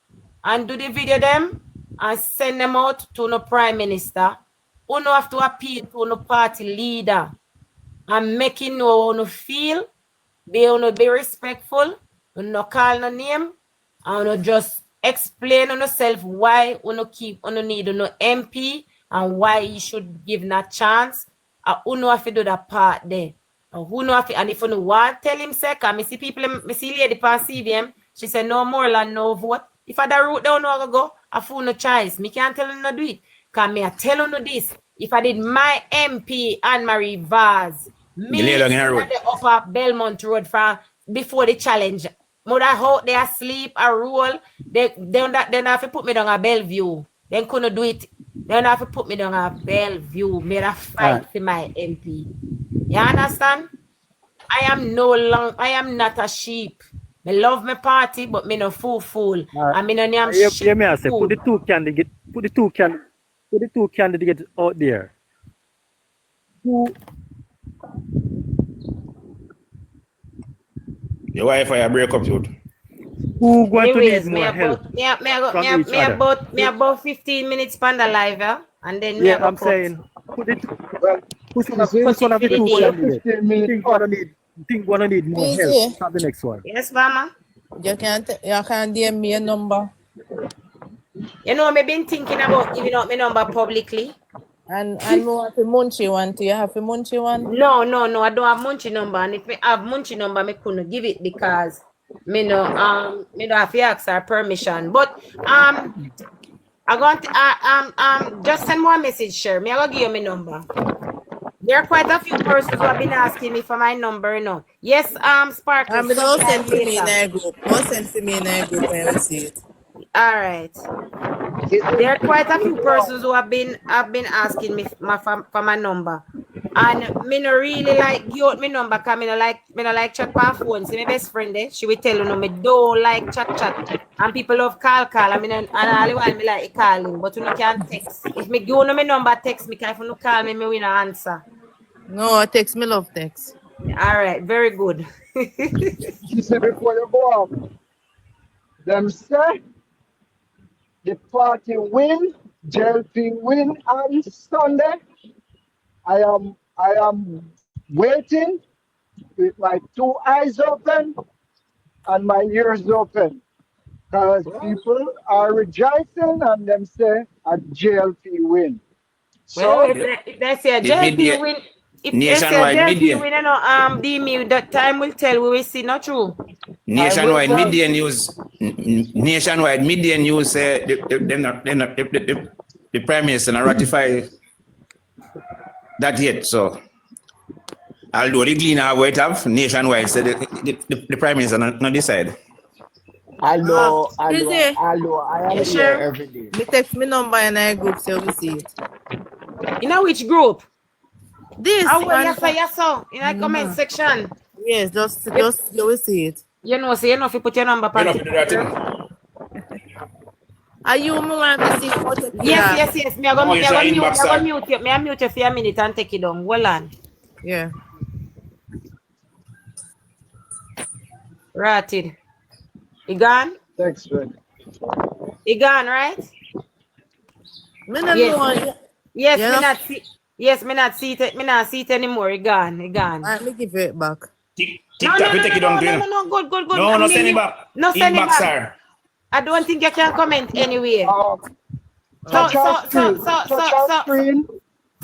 and do the video them and send them out to the Prime Minister. You no have to appeal to the party leader and making know how you feel. They want be respectful, you no call no name, and you just explain on yourself why you need no MP and why you should give a chance. Who know if you do that part there? Who know if and if you want tell him say, cause me see people, me see lady pan CVM, she said no Morland, no vote. If I da route down no go, I fool no choice. Me can't tell him no do it. Cause me I tell you this. If I did my MP Anne-Marie Vaz, me at the upper Belmont Road from before the challenge. Mother out they asleep a roll. They have to put me down a Bellevue. They couldn't do it. They have to put me down a Bellevue. Made a fight for my MP. You understand? I am not a sheep. Me love my party, but me no fool. I mean no sheep. Yeah, me I say put the two candidates out there. Your Wi-Fi break up, dude. Who going to Anyways, need more help? Me about 15 minutes pan the live, and then yeah, I'm saying put it. Who's one of the two candidates? Think gonna need more help. Not the next one. Yes, Mama. You can't DM me a number. You know, I've been thinking about giving out my number publicly. And more have a Munchie one. Do you have a Munchie one? No, I don't have Munchie number. And if I have Munchie number, I couldn't give it because me no have to ask her permission. But I got just send one message, sure. Me I gonna give you my number. There are quite a few persons who have been asking me for my number, you know. Yes, Sparkle. Don't send to me in a group. Don't send to me in a group when I see it. All right. There are quite a few persons who have been asking me for my number, and me no really like give out my number because me no like chat on phone. See my best friend there, she will tell you no me don't like chat, and people love call. I mean, and all while me like calling, but you no can text. If me give you my number, text me. Cause if you no call me will not answer. No, text me love text. All right, very good. She said before you go off, them say the party win, JLP win on Sunday. I am waiting with my two eyes open and my ears open. Because people are rejoicing and them say a JLP win. So if they say a JLP win, if they say a JLP win, you know, DMU, that time will tell. We will see, not true. Nationwide media news. Nationwide media news say the Prime Minister not ratify that yet. So, although the Gleaner wait have nationwide said the Prime Minister not decide. Hello, I am here every day. Me text me number in a group so we see it. You know which group? This. Yes, sir. In the comment section. Yes, just you will see it. You know, so you know if you put your number. Are you want to see what it is? Yes. Me I go mute you. Me I mute you for a minute and take it down. Hold on. Yeah. Ratted. You gone? Thanks, man. You gone, right? Yes, me not see it. Me not see it anymore. You gone. Let me give it back. No, good. No, send it back. No, send it back, sir. I don't think you can comment anyway. So,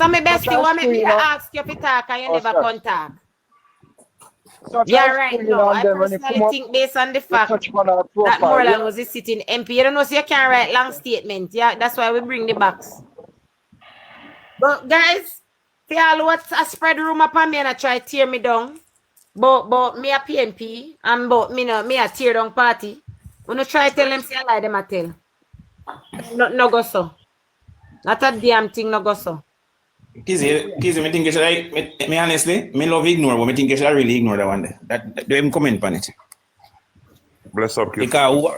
my bestie, what make me ask you to talk and you never contact? Yeah, right. No, I personally think based on the fact that Morland was a sitting MP, you don't know, so you can't write long statement. Yeah, that's why we bring the box. But guys, see all what a spread rumor upon me and I try to tear me down. But me a PNP and but me a tear down party. When you try to tell them, say I lie, them I tell. No go so. Not a damn thing no go so. Kizzy, me think you should me honestly, me love ignore, but me think you should really ignore that one. That don't even comment on it. Bless up, because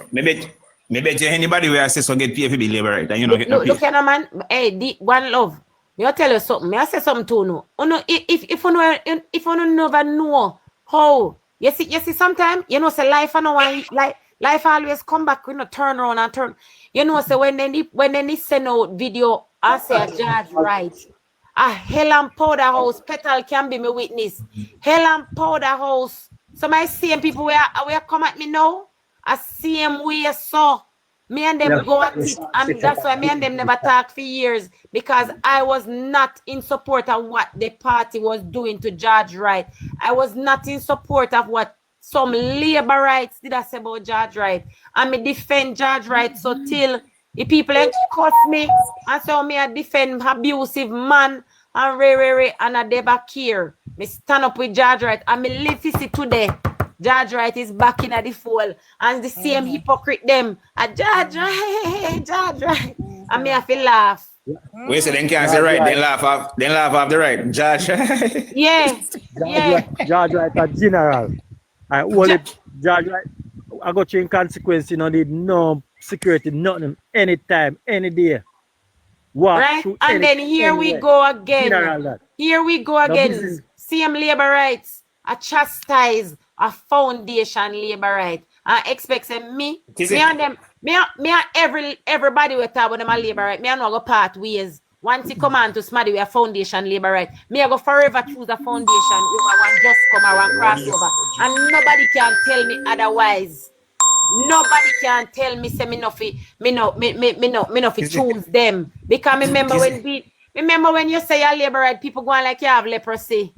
Me bet you anybody where I say so get paid for be labor right, and you know get no pay. Look, man. Hey, one love. Me I tell you something. Me I say something too. No, if you never know how. You see. Sometimes say life and one life always come back. Turn around and turn. So when they send out video, I say a judge right. A hell and powder house, petal can be my witness. Hell and powder house. So my same people where come at me now, I same way so. Me and them go at it, and that's why me and them never talk for years, because I was not in support of what the party was doing to Judge Wright. I was not in support of what some labor rights did I say about Judge Wright. And me defend Judge Wright so till the people cuss me and so me I defend abusive man and and I never care. Me stand up with Judge Wright and me live to see today. Judge Wright is back in at the fall, and the same hypocrite them. A Judge Wright, Judge Wright. And me have to laugh. We say then can't say right, then laugh off the right. Judge. Yeah. Judge Wright a general. I only Judge Wright. I got you in consequence, need no security, nothing, anytime, any day. Walk right? And then here we go again. Here we go again. Same labor rights. A chastise. A foundation labor right. I expect me and them, me and everybody will talk about them a labor right. Me and no go part ways. Once you come on to somebody with a foundation labor right, me I go forever choose a foundation over one just come around crossover. And nobody can tell me otherwise. Nobody can tell me say me no choose them. Because remember when you say a labor right, people go on like you have leprosy.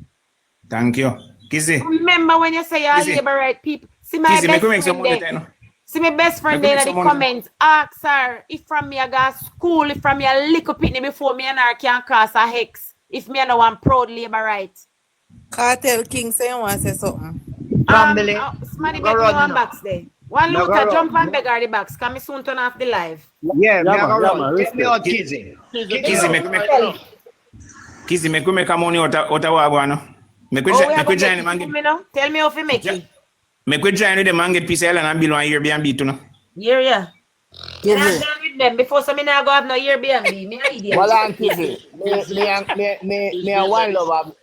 Thank you. Kizzy. Remember when you say you're labor right people? See my Kizzy, best friend there. See my best friend there in the comments. Ask her if from me I got school, if from me a little pitney before me and her can cross a hex. If me and one proud labor right. Cartel King say you want to say something. Somebody make me one box there. One Luther jump and beg her the box. Can me soon turn off the live? Yeah, get me out Kizzy. Kizzy, make me come on out of Wagwan. Tell me how to make it. Make we join with them and get piece of island and build one Airbnb too. Yeah. I'm done with them before so me now go have no Airbnb. Me an idiot. Well, I'm Kizzy. Me one love of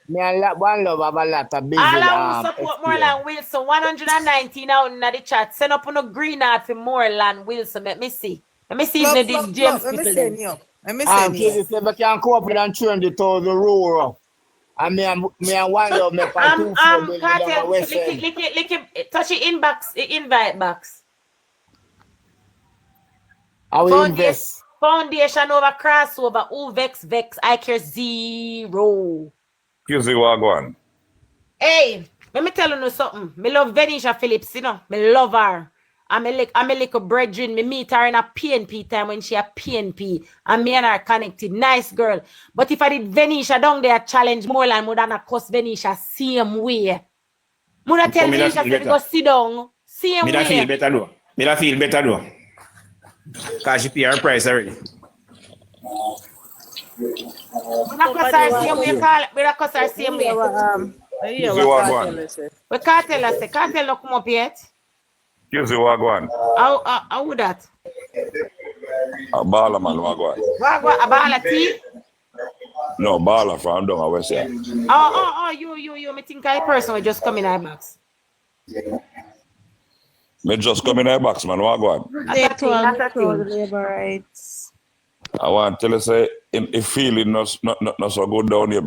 a lot of business. All I will support Morland Wilson. 119 out in the chat. Send up on a green art for Morland Wilson. Let me see. Let me see if these James people. Let me send you. Kizzy say we can come up and change it to the rural. And me and one love me for 2 touch the inbox, the invite box. I will invest. Foundation over crossover. Who vex? I care 0. Kizzy Wagwan. Hey, let me tell you something. Me love Venetia Phillips, Me love her. I'm a little brethren. Me meet her in a PNP time when she a PNP. And me and her connected. Nice girl. But if I did Venetia down there challenge Morland, would I cost Venetia same way. Would I tell Venetia to go sit down? Same way. Me feel better though. Because she pay her price already. Would I cost her same way? Would I cost her same way? We can't tell us. Can't tell her come up yet. Kizzy Wagwan. How would that? A baller man Wagwan. A baller tea? No, baller from down a West End. You me think I person will just come in our box. Me just come in our box, man, Wagwan. Labor rights. I want to tell you say if feeling not so good down here.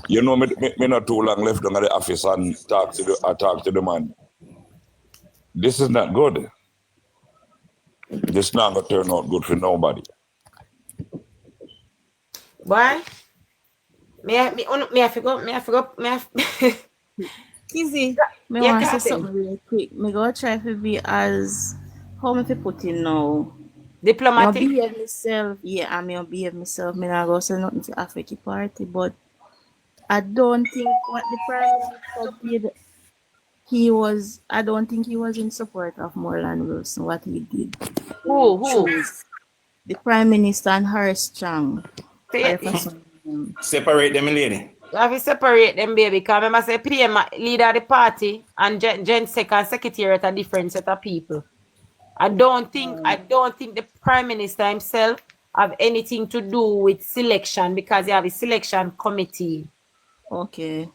You know me not too long left down at the office and talk to the man. This is not good. This not gonna turn out good for nobody. Why? May I forgot. Kizzy, me want to say something really quick. Me go try to be as how me to put in now. Diplomatic. I behave myself. Yeah, I mean behave myself. Me not go say nothing to affect the party, but I don't think what the Prime Minister did. I don't think he was in support of Morland Wilson, what he did. Who? The Prime Minister and her strong. Separate them, lady. You have to separate them, baby, because I must say, PM leader of the party and Gen Sec and Secretariat are different set of people. I don't think the Prime Minister himself have anything to do with selection because you have a selection committee. Okay.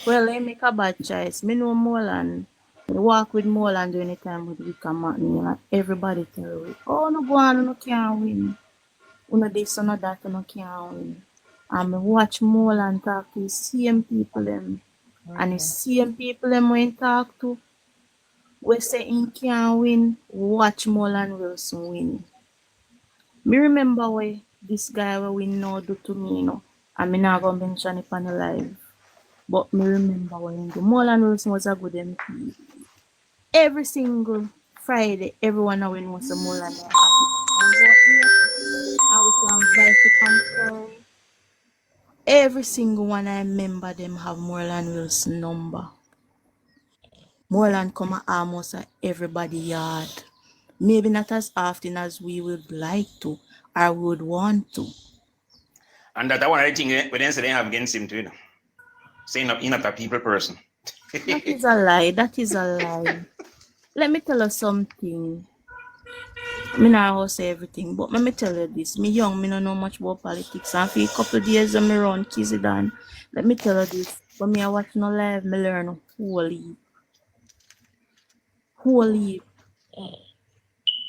Well, let me make a bad choice. Me know Morland. Me walk with Morland during the time with Wickham Martin. You know, everybody tell me, oh, no go on, no can't win. Uno this, no that, no can't win. And me watch Morland talk to the same people them. And the same people them when talk to, we say he can't win, watch Morland Wilson win. Me remember what this guy we know do to me, you know. And me not gonna mention it on the live. But me remember when the Morland Wilson was a good MP. Every single Friday, everyone now knows the Morland and we can vice the Constituency. Every single one I remember them have Morland Wilson number. Morland come at almost at everybody yard. Maybe not as often as we would like to or would want to. And that one of the things we didn't have against him too, you know. Saying he's not a people person. That is a lie. That is a lie. Let me tell you something. Me not gonna say everything, but let me tell you this. Me young, me don't know much about politics. And for a couple of days when me run Kizzy, let me tell you this. When me watch no live, me learn whole heap.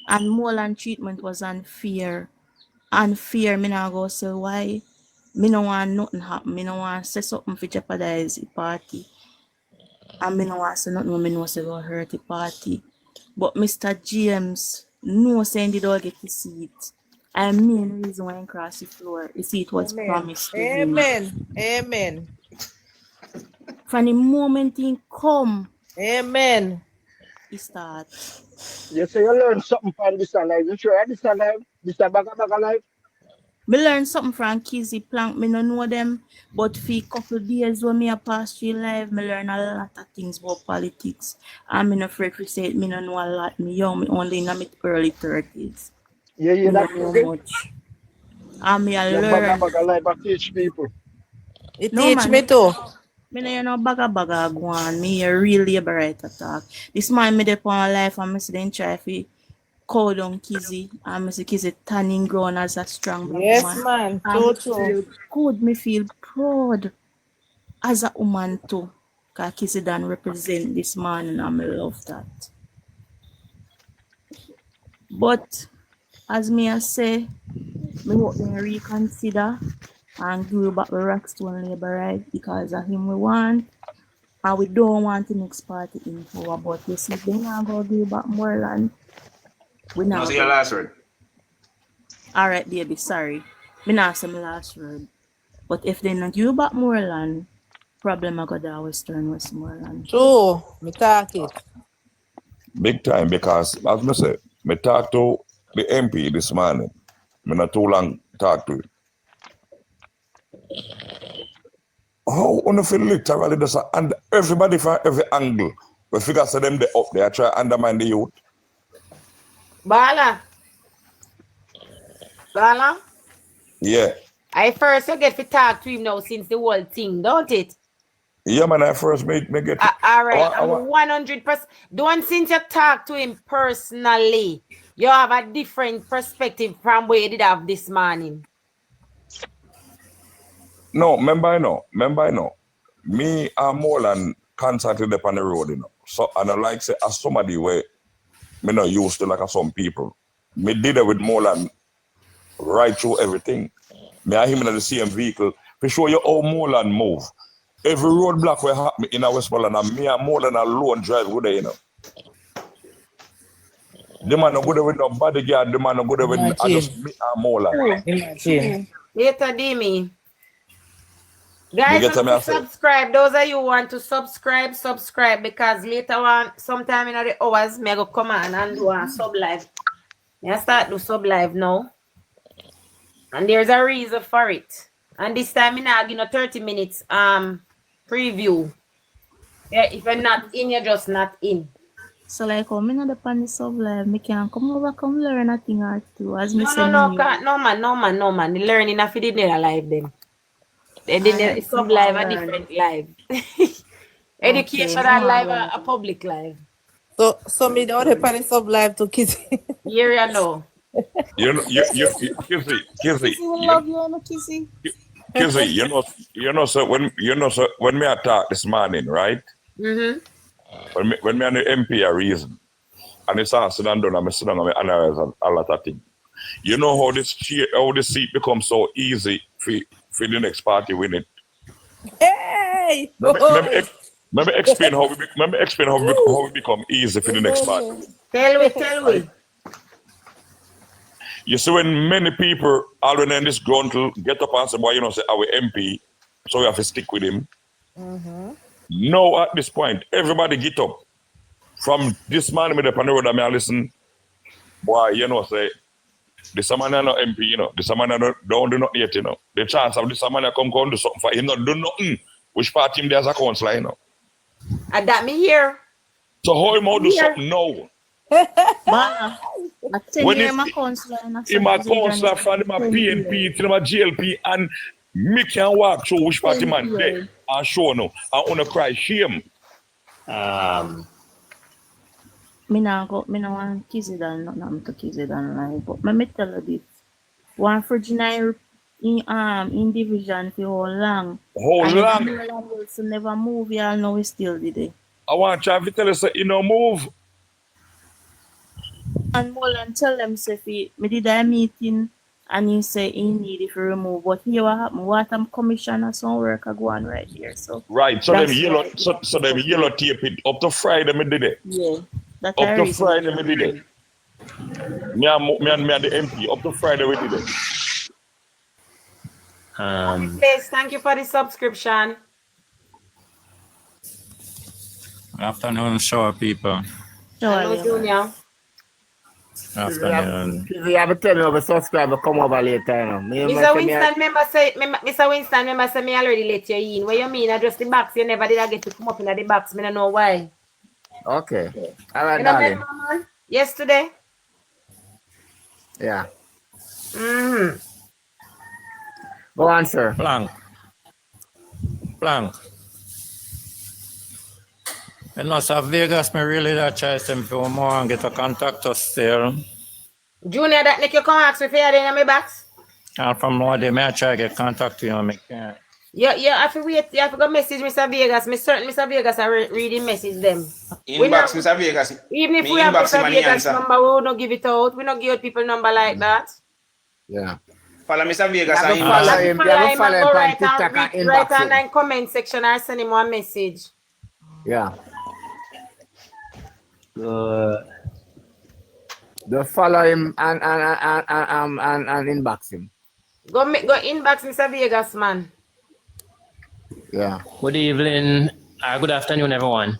And Morland treatment was unfair. Unfair, me not gonna say why. Me no want nothing happen. Me no want say something for jeopardize the party. And me no want say nothing when me know say go hurt the party. But Mr. James no saying did all get the seat. And main reason why he crossed the floor, the seat was promised to him. Amen. From the moment he come, Amen. He start. You say you learn something from this life. You sure this life? This baga life? Me learn something from Kizzy Plank. Me no know them, but for a couple of days when me a pass through life, me learn a lot of things about politics. And me no afraid to say it, me no know a lot. Me young, me only in my early 30s. Yeah, me that know much. And me a learn. Baga life I teach people. It teach me too. Me no you know baga go on. Me a real labourite talk. This man me dey on life and me see them try fi cow down Kizzy and me see Kizzy turning ground as a strong black Yes, woman. man. And me True. feel good, me feel proud as a woman too. Cause Kizzy Dan represent this man and me love that. But as me I say, me hope them reconsider and give back the Rockstone Labourite because of him we want. And we don't want the next party in power, but you see, they not going to give back Morland. We not. No, say your last word. All right, baby, sorry. Me not say my last word. But if they not give back Morland, problem I got that Western Westmoreland. True. Me talk it. Big time because, as I said, me talk to the MP this morning. Me not too long talk to him. How on feel literally does and everybody from every angle. We figure say them they up there try to undermine the youth. Bala. Yeah. I first you get to talk to him now since the whole thing, don't it? Yeah, man, I first me get all right, I'm 100%. Don't since you talk to him personally, you have a different perspective from where you did have this morning. No, remember I know. Me and Morland constantly up on the road, you know. So and I like say as somebody where me not used to like some people. Me did it with Morland right through everything. Me and him in the same vehicle to show you how Morland move. Every roadblock where happen in our Westmoreland and me and Morland alone drive with it, you know. The man no good with no bodyguard, the man no good with just me and Morland. Imagine. Later, Demi. Guys, subscribe. Those of you who want to subscribe because later on, sometime in the hours, me go come on and do a sub live. I start do sub live now. And there's a reason for it. And this time I now give you 30 minutes preview. Yeah, if you're not in, you're just not in. So like I'm in the pan sub live, me can come over, come learn a thing or two. As me No, man. The learning of it in live then. Then sub live a different live. Education and live a public live. So me don't have any sub live to Kissy. Here you know. Kizzy, Kissy will love you, no Kissy. Kizzy, so when me attack this morning, right? Mm-hmm. When me and the MP a reason, and it's answered and done, and I sit down and I analyze a lot of things. You know how this seat becomes so easy for the next party win it. Hey! Let me explain how we become easy for the next party. Tell me. You see, when many people already in this disgruntled get up and say, boy, say our MP, so we have to stick with him. Mm-hmm. Now at this point, everybody get up. From this man with the panel that I listen, boy, say, this man no MP, this man don't do nothing yet, The chance of this man come do something for him, not do nothing. Which party him there's a councillor, And that me here. So how him out do something now? When him a councillor from him a PNP to him a JLP, and me can walk through which party man there and show no. I wanna cry shame. Me no want Kizzy down, not to Kizzy down line, but me tell you this. One Virginia in division for how long? How long? Morland Wilson never move, y'all know we still did it. I want to tell you say you no move. And Morland tell them say me did a meeting and he say he need it to remove. But here what happened? Water commissioner some work are going right here. So right, so them yellow tape it up to Friday me did it. Yeah. Up to Friday we did it. Me and the MP up to Friday we did it. Please, thank you for the subscription. Afternoon, show people. Hello, Junior. Afternoon. You have to tell me over subscribe come over later. Mr. Winston member say me already let you in. What you mean? I just the box. You never did I get to come up in the box. Me don't know why. Okay. All right, You darling. Yesterday? Yeah. Mm-hmm. Go on, sir. Blank. And also Vegas, me really that choice them for more and get a contact us still. Junior, that make you come ask me for you in my box? And from more day, I try to get contact to you and me can't. Yeah, I have to wait. You have to go message Mr. Vegas. Me certain Mr. Vegas are reading message them. Inbox Mr. Vegas. Even if Me we have inbox him Mr. and he Vegas answer. number, we will not give it out. We not give out people number like that. Yeah. Follow Mr. Vegas You and follow him. You Follow him follow and him go on TikTok and right inbox on him. the comment section or send him one message. Yeah. Just follow him and inbox him. Go inbox Mr. Vegas, man. Yeah. Good evening. Good afternoon, everyone.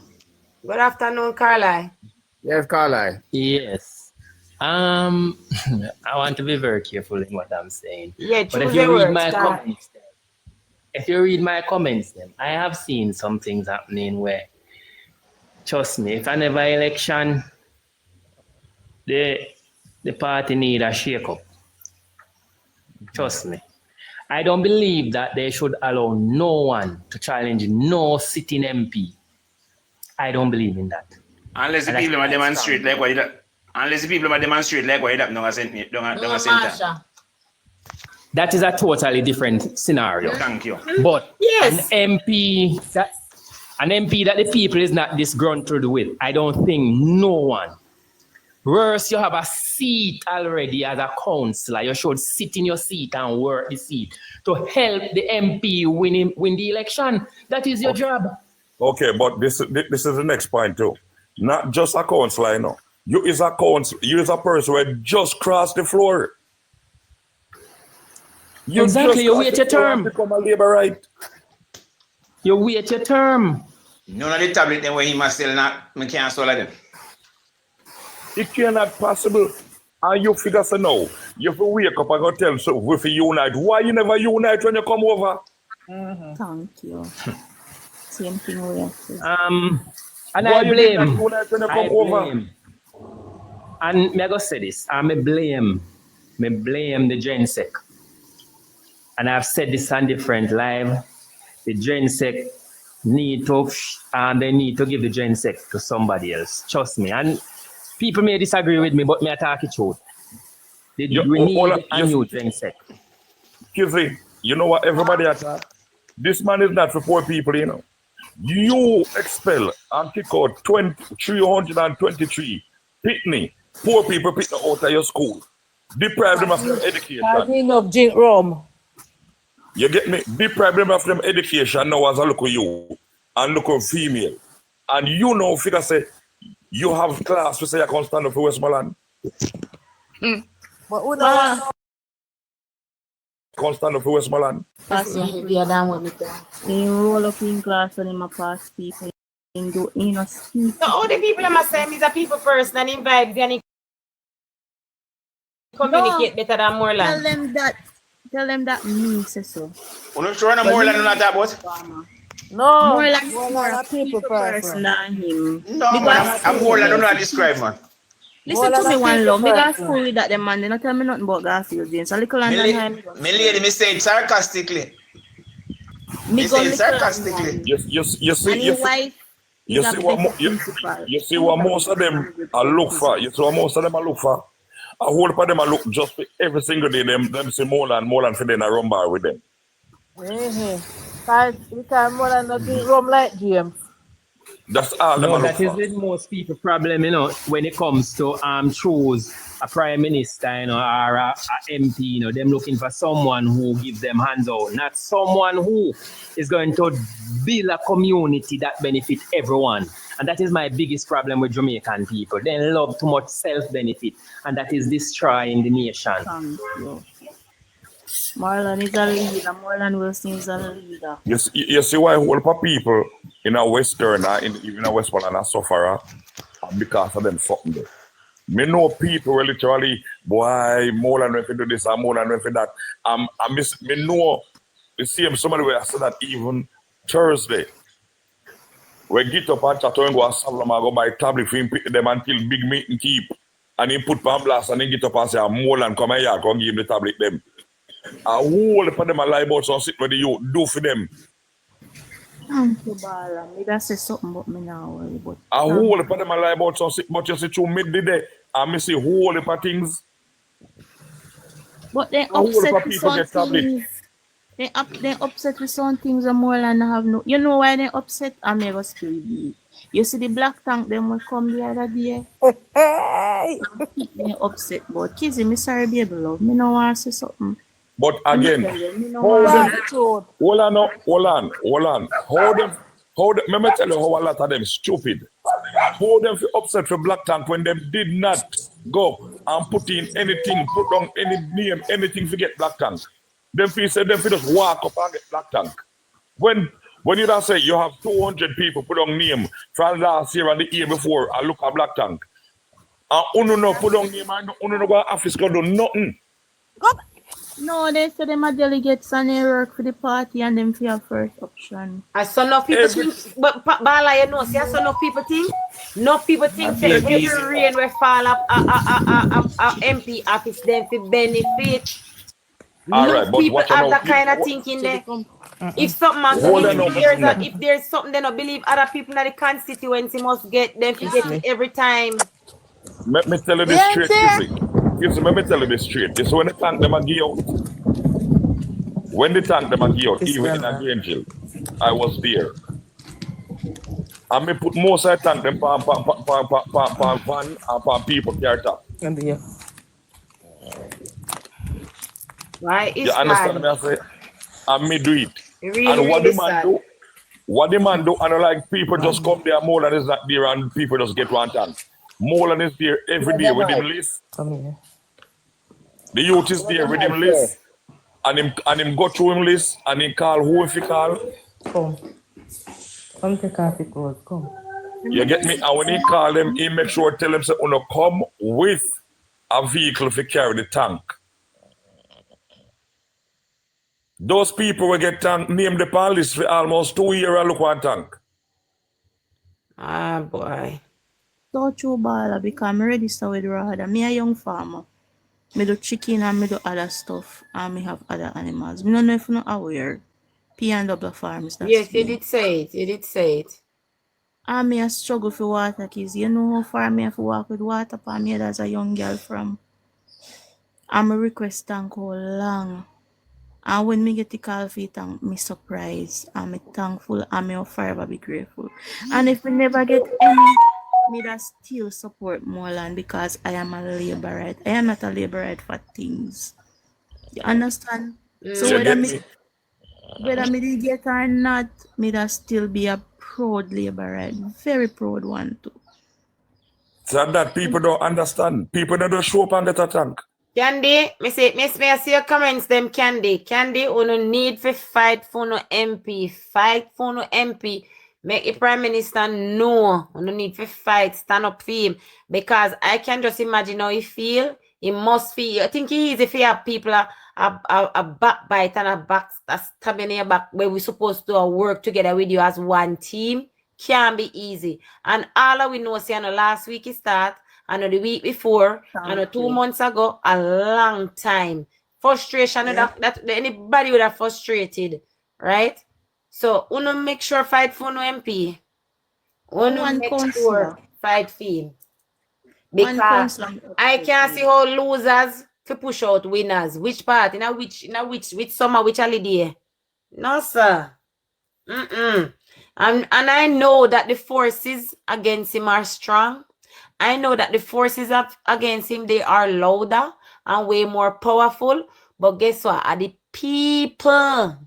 Good afternoon, Carlisle. Yes, Carlisle. Yes. I want to be very careful in what I'm saying. Yeah, but choose your words, if you read my comments, then I have seen some things happening where, trust me, if I never election, the party need a shake-up. Trust me. I don't believe that they should allow no one to challenge no sitting MP. I don't believe in that. Unless the people demonstrate like what it don't send me. That is a totally different scenario. Thank you. But yes. an MP that the people is not disgruntled with, I don't think no one. Worse, you have a seat already as a councillor. You should sit in your seat and work the seat to help the MP win the election. That is your job. Okay, but this is the next point too. Not just a councillor, you know. You is a councillor. You is a person who just crossed the floor. Exactly, you wait your term. Become a labourite. You wait your term. None of the tablet then where he must still not, me can't swallow them. It cannot possible. And you figure so now, you have to wake up and go tell so if you unite. Why you never unite when you come over? Mm-hmm. Thank you. Same thing we have to. And why I blame. Over? And me I go say this. I blame the GenSec. And I've said this on different live. The GenSec they need to give the gen sec to somebody else. Trust me. And people may disagree with me, but me I talk it truth. We need a new gen sec. Kizzy, you know what everybody attack? This man is not for poor people, you know. You expel and kick out 323 Pitney, poor people Pitney out of your school. Deprive them of their education. Enough drink rum. You get me? Deprive them of them education now as I look at you and look at female. And you know, figure say, you have class to say I can stand up for Westmoreland. But who don't Can't stand up for Westmoreland. You roll up in class and him a pass people. Do speak. So all the people I'm saying is a people first and invite and he communicate better than Morland. Tell them that me say so. We're not sure Morland not that about. No, Morland more a people person than him. No, I'm Morland don't know how to describe, man. Listen to me one love. Me got school with that man. They not tell me nothing about Garfield James. A little and me lady, me say it sarcastically. Me say it sarcastically. You see what most of them are look for. You see what most of them are look for. A whole lot of them are look just for every single day. Them say Morland for them a rum bar with them. Because Morland not drink rum like James. That's all. No, that is with most people problem, you know, when it comes to choose a prime minister, you know, or a MP, you know, them looking for someone who gives them hands out, not someone who is going to build a community that benefits everyone. And that is my biggest problem with Jamaican people. They love too much self-benefit, and that is destroying the nation. Morland is a leader. Morland Wilson is a leader. You see why a whole lot of people in a Western, even a Westmoreland are suffer because of them something there. Me know people will literally, boy, Morland went to do this and Morland went to that. Me know the same somebody will say that even Thursday. We get up and chat and go and Salem and go buy tablet for him, pick them until big meeting keep. And he put pan blast and he get up and say, Morland come here, come give him the tablet them. A whole lot of them are lie about some shit where you do for them. Thank you, Bala. Me that say something about me now. But a whole lot of them are lie about some shit, but you see through midday there, and me see a whole lot of things. But they upset with some things. They upset with some things and Morland have no. You know why they upset? I'm never still be. You see the black tank them will come the other day. They upset, but Kizzy, me sorry, baby love. Me no want to say something. But again, hold on. Let me tell you how a lot of them stupid. Hold them for upset for black tank when them did not go and put in anything, put down any name, anything to get black tank. Them feel say them just walk up and get black tank. When you don't say you have 200 people put on name from last year and the year before and look at black tank. And uno no put on name and uno no go office go do nothing. No, they say them are delegates and they work for the party and them for your first option. As so enough people think, but Bala, you know, see, so enough people think that every rain will fall up a MP office them for benefit. All right, but people have that kind of thinking there. If something happens, if there's something they don't believe other people in the constituency must get, them to get it every time. Let me tell you this straight, let me tell you this straight. This when the tank them a give out. When the tank them a give out, even in a Angel, I was there. And me put most of the tank them pan van and pan people carry top. Why is you understand me? I say, and me do it. Really, and what really the man do? What the man do? And like people just come there, Morland is not there, and people just get one tank. Morland is there every day with him list. The youth is there with him list, and him go through him list, and he call who if he call. Come take off the clothes, come. You get me? And when he call them, he make sure tell them say, "Uno come with a vehicle to carry the tank." Those people will get tank name the police for almost 2 years and look one tank. Ah boy. So true, Bala, because I'm registered with Rahada. Me a young farmer. Me do chicken and me do other stuff. And me have other animals. Me don't know if you're not aware. P&W Farms. That's Yes, you me. did say it. You did say it. I may a struggle for water kids. You know how far me have to walk with water for me as a young girl from. I'm a request thank how long. And when me get the call for it, I'm surprised. I'm thankful. I'm forever be grateful. And if we never get any, me that still support Morland because I am a labourite. I am not a labourite for things. You understand? So whether me did get or not, me that still be a proud labourite. Very proud one too. So that people don't understand. People don't show up and get a tank. Candy, me I see your comments them Candy. Candy, no need to fight for no MP. Fight for no MP. Make the Prime Minister know. No need to fight. Stand up for him. Because I can just imagine how he feel. He must feel. I think he is if he have people a backbite and a stab in your back where we supposed to work together with you as one team. Can't be easy. And all we know, see, on the last week he start. And the week before, and 2 months ago, a long time. Frustration, that anybody would have frustrated, right? So, uno make sure fight for no MP. Uno make sure fight for him. Because I can't see how losers to push out winners. Which part? Which summer, which holiday? No, sir. And I know that the forces against him are strong. I know that the forces against him, they are louder and way more powerful. But guess what? Are the people.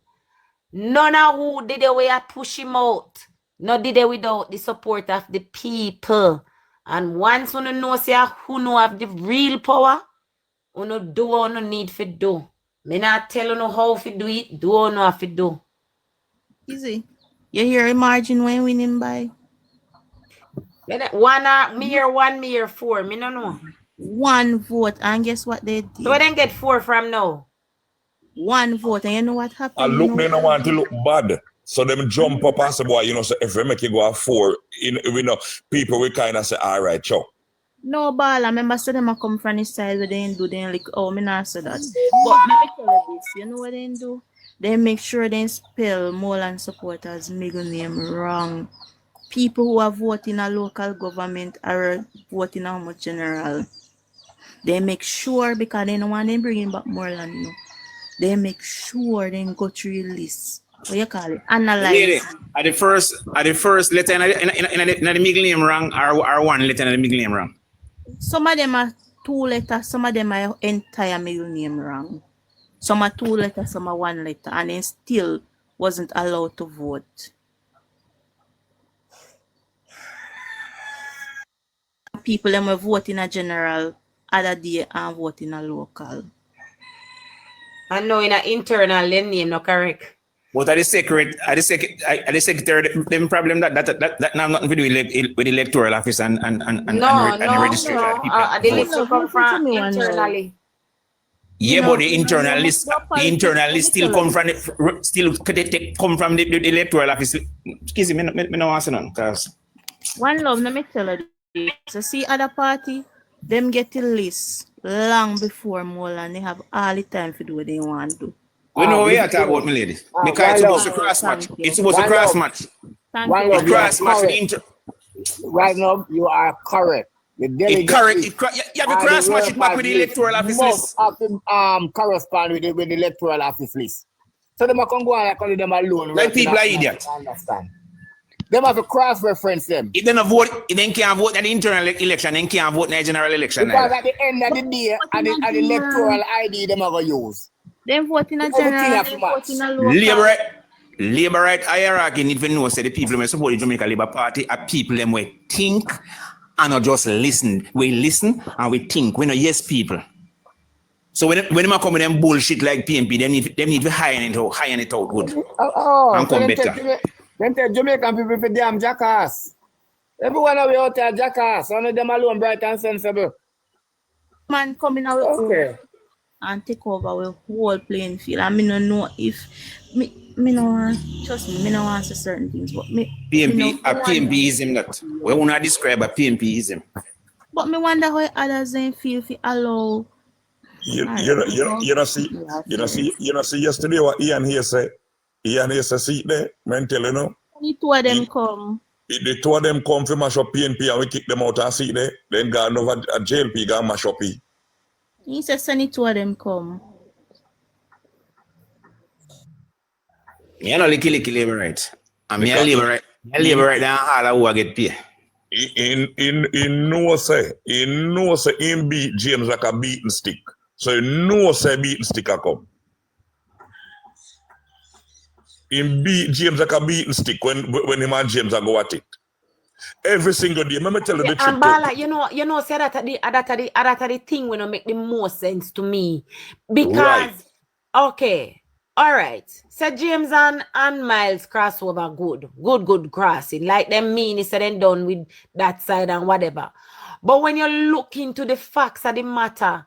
None of who did the way I push him out. No did it without the support of the people. And once you know say who know have the real power, you do what you need to do. Me not tell you how to do it, do what you have to do. Easy. You hear a margin when winning by? One me or 4. Me no know. 1 vote, and guess what they did? So I didn't get 4 from now. 1 vote, and you know what happened? And look, they don't want to look bad. So them jump up and say, boy, so if we make you go at 4, people will kind of say, all right, chow. No, ball. I remember so them come from the side where they do, they like, oh, me not say that. But let me tell you this, you know what they do? They make sure they spell Morland supporters' middle name wrong. People who are voting a local government are voting a much general. They make sure, because they don't want them bringing back Morland, you know. They make sure they go through the list. What you call it? Analyze. At the first letter in the middle name wrong, or 1 letter in the middle name wrong? Some of them are 2 letters, some of them are entire middle name wrong. Some are 2 letters, some are 1 letter, and they still wasn't allowed to vote. People them were voting a general other day and voting a local. I know in an internal name, no correct. But at the secretary, them problem that have nothing to do with the electoral office and the registration. The list will come from internally. Yeah, but the internal list still come from the electoral office. Excuse me, me no answer none, cause one love, let me tell you. So see other party, them get the list long before Morland. They have all the time to do what they want to do. We know we are talking about, my lady. Because it's supposed to cross match. It's supposed to cross match. Cross match. Right now, you are correct. It's correct. You have to cross match it back with the electoral office list. Have to correspond with the electoral office list. So they can go and call them alone. Like people are idiots. Understand? They have to cross-reference them. If they don't vote, they can't vote in the internal election, they can't vote in the general election. Because at the end of the day, at the electoral ID, they are going to use. They vote in a general, they vote in a local. Labourite hierarchy need to know say the people who support the Jamaica Labour Party are people them we think and not just listen. We listen and we think. We know yes people. So when they come with them bullshit like PNP, they need to iron it out good. And come better. Then tell Jamaican people for damn jackass. Everyone out there jackass. None of them alone bright and sensible. Man coming out and take over with whole playing field. I mean, don't know if me no want, trust me, me no want to certain things, but me PNPism that. We wanna describe a PNPism. But me wonder how others then feel if allow. You know see yesterday what Ian here said. Ian has a seat there, man tell you know. Only two of them come. The two of them come to mash up PNP and we kick them out and seat there. Then gone over at JLP, gone mash up P. He says only two of them come. Me no licky labor right. And me a labor right. Me a labor right down all who I get paid. In no say in beat James like a beaten stick. So no say beaten stick a come. In beat James like a beaten stick when him and James are go at it. Every single day. Let me tell you the truth. And Bala, you know, say that the thing when make the most sense to me. Because okay. All right. So James and Miles crossover good crossing. Like them mean is then done with that side and whatever. But when you look into the facts of the matter,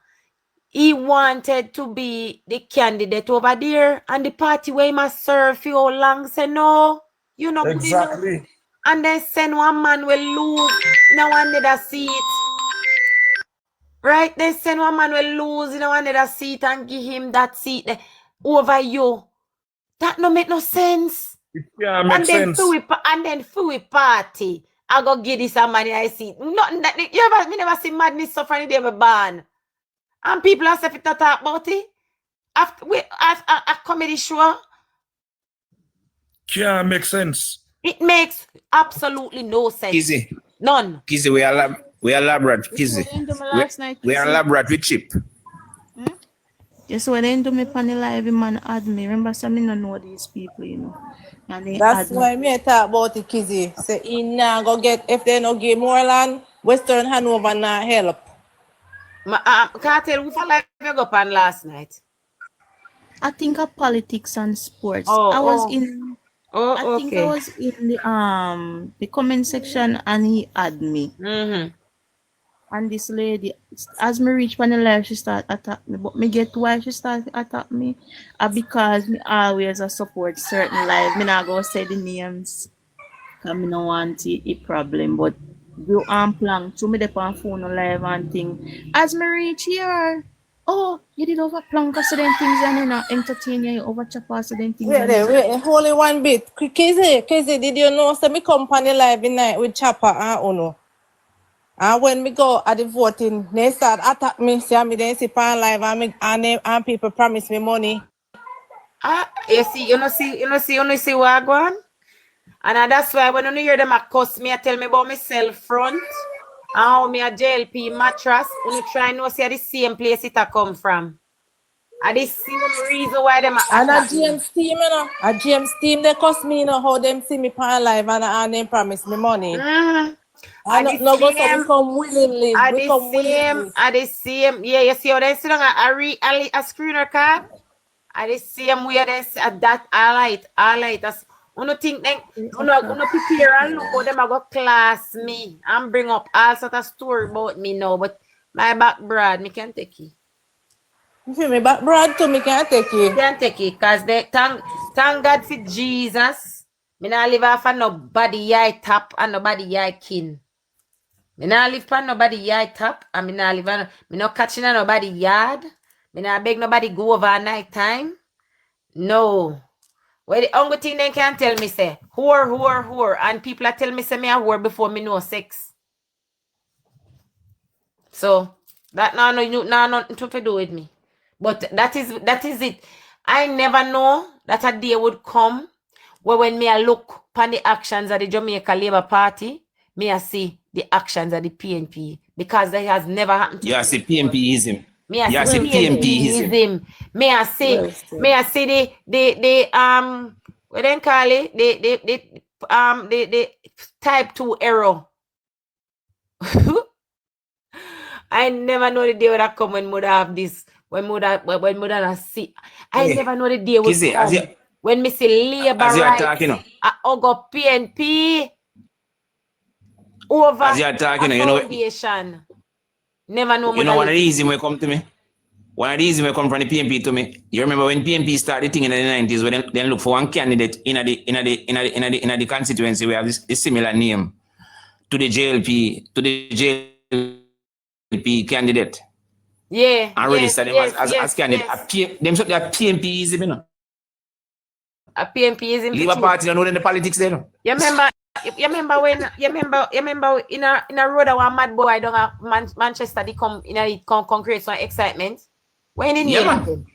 he wanted to be the candidate over there and the party where he must serve for how long. Say no, you know exactly. And then send one man will lose no one another seat. Right? They send one man will lose in one another seat and give him that seat there over you. That no make no sense. Yeah, makes sense. And then for party, I go give this a money I see. Nothing that me never see madness suffering they ever ban. And people are saying to talk about it. After we as a comedy show. Yeah, makes sense. It makes absolutely no sense. Kizzy. None. Kizzy, we are elaborate. Kizzy. We are elaborate with chip. Just when they do me on the live, man add me. Remember, some me don't know these people, you know. And they That's add why me talk about it, Kizzy. Say he now go get, if they no give Morland, Western Hanover now help. Can I tell you who live you go on last night? I think of politics and sports. Oh, I was oh. in Oh, I think I was in the comment section and he had me. And this lady, as me reach on the live, she start attack me. But me get why she start attack me. Because me always support certain live. Me not go say the names. Because me no want a problem. But you plan to me the phone on live and thing. As me reach here, oh, you did over plank certain things and you know entertain you over chop certain things. Wait, only one bit. Kizzy, did you know so me come on the live night with Chopper and Uno? And when me go at the voting, they start attack me, see me then sit on live and people promise me money. You see what I go on? And that's why when you hear them cuss me, I tell me about myself front. And how me a JLP mattress, you try to see the same place it a come from. And the same reason why them and a James team, you know. A James team, they cuss me, you know, how them see me on live and they promise me money. And no go so we come willingly. We come willingly. At the same, yeah, you see how they sit on a screen record? At the same way they say that I like us. You don't think then you don't prepare and look how them a go class me and bring up all sort of story about me now, but my back broad, me can take it. You feel me? Back broad too, me can take it. Can't take it, cause they thank God for Jesus. Me not live off of nobody yai top and nobody yai kin. Me not live on nobody yard top, and me not live on, me not catching on nobody yard. Me not beg nobody go over at night time. No. Well, the only thing they can tell me say, whore, and people are tell me say me a whore before me know sex. So that now nothing to do with me. But that is it. I never know that a day would come where when me I look upon the actions of the Jamaica Labour Party, me I see the actions of the PNP, because that has never happened to me. You see PNPism. Me I see PNPism. Me I see the what they call it? The type 2 error. I never know the day when I come when mother have this. When mother see. I never know the day would come. When me see labor rights, I go PNP. Over as you're talking, you know, never know. You know, one of the reasons when come to me, one of the reasons when come from the PNP to me. You remember when PNP started the thing in the 90s, when they look for one candidate in the constituency, we have this similar name to the JLP candidate. Yeah. And register them as candidate. Them so they are PNPism, you know. a PMP is in Labour Party don't know the politics there. No? You remember when you remember in a road that one mad boy down at Manchester they come in a create some excitement. When in name?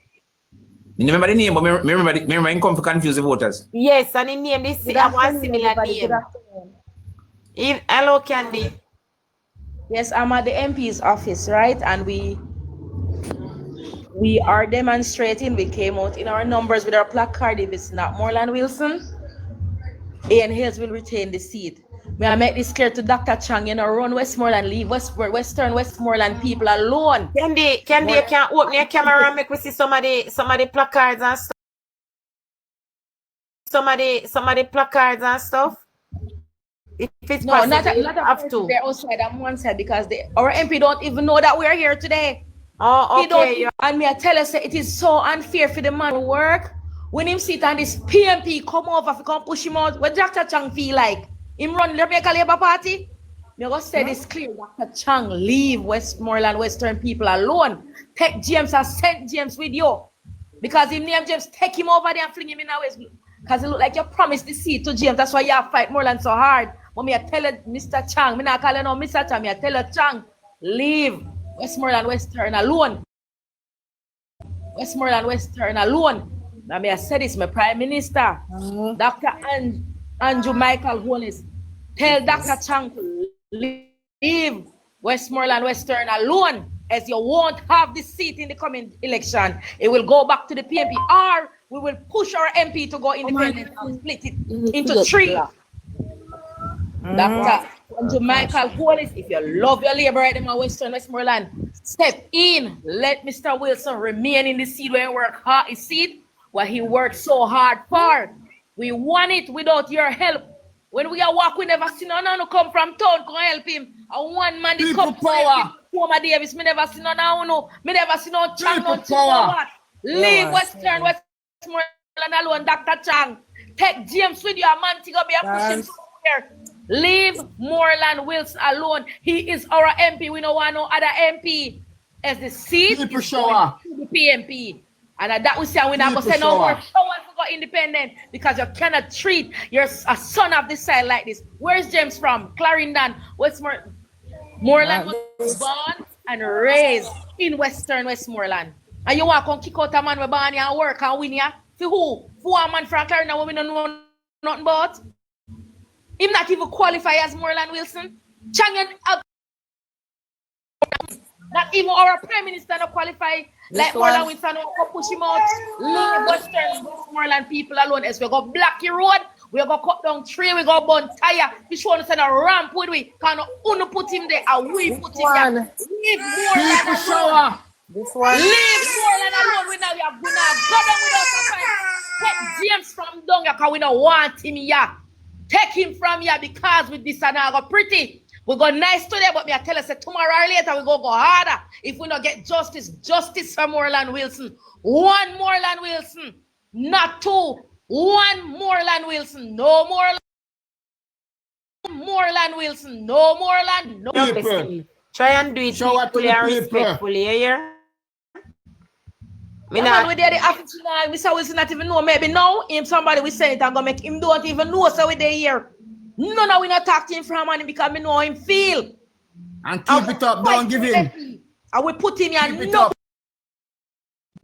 You remember the name, but me remember him come to confuse the voters. Yes, and in name this one similar name. Hello, Candy. Yes, I'm at the MP's office, right? And we are demonstrating. We came out in our numbers with our placard. If it's not Morland Wilson, Ian Hills will retain the seat. May I make this clear to Dr. Chang, you know, run Westmoreland, leave Western Westmoreland people alone. Candy, you can open your camera and make we see some of the placards and stuff. Some of the placards and stuff. If it's no, possible, not have to. They're outside on one side because our MP don't even know that we're here today. Oh, okay. And me I tell us it is so unfair for the man to work. When him sit and this PMP come over, if you come push him out, what Dr. Chang feel like? Him run the Labour Party? Me go say this clear, Dr. Chang, leave Westmoreland, Western people alone. Take James and send James with you. Because him name James, take him over there and fling him in our West. Because it look like you promised the seat to James. That's why you have fight Morland so hard. But me I tell you, Mr. Chang, me not call you no Mr. Chang, me I tell you, Chang, leave Westmoreland, Western alone. Westmoreland, Western alone. Now me I said this, my Prime Minister, Dr. Andrew Michael Holness, tell Dr. Chang to leave Westmoreland, Western alone, as you won't have the seat in the coming election. It will go back to the PMP, or we will push our MP to go independent and split it into three. Dr. Andrew Michael Holness, if you love your labor right in Western Westmoreland, step in. Let Mr. Wilson remain in the seat where he work hard, his seat, what he worked so hard for. We want it without your help. When we are walk, we never see no one come from town to help him. And one man they come power. Former Davis, me never see no. Me never see no Chang, no power. Leave Western Westmoreland alone, Dr. Chang. Take James with you, a man to go be a pushing here. Leave Morland Wilson alone. He is our MP. We don't want no other MP as the seat is going to the PMP. And that we say we're not going to say no more showers to go independent because you cannot treat your a son of this side like this. Where's James from? Clarendon. Morland was born and raised in Western Westmoreland. And you want to kick out a man who born here and work and win here? For who? For a man from Clarendon who we don't know nothing about? Him not even qualify as Morland Wilson. Not even our Prime Minister not qualify like Morland Wilson. We push him out. Leave Western Westmoreland people alone. As we go block your road, we go cut down tree, we go burn tire. We show us a ramp with we. Can only put him there and we put him there. Leave Morland alone. This one. Leave Morland alone. We now have go down with us. Take James from down here because we don't want him here. Take him from here because with this and I go pretty. We go nice today, but me I tell us that tomorrow or later we go harder. If we don't get justice for Morland Wilson. One Morland Wilson, not two. One Morland Wilson, no Morland. Morland Wilson, no Morland, no. People. Try and do it peacefully and respectfully, yeah? Me not. We there the office now. Mr. Wilson not even know. Maybe now him somebody we say it and go make him don't even know. So we there here. No, we not talk to him from money because me know him feel. And keep it up. Don't give in. And we put him here. No.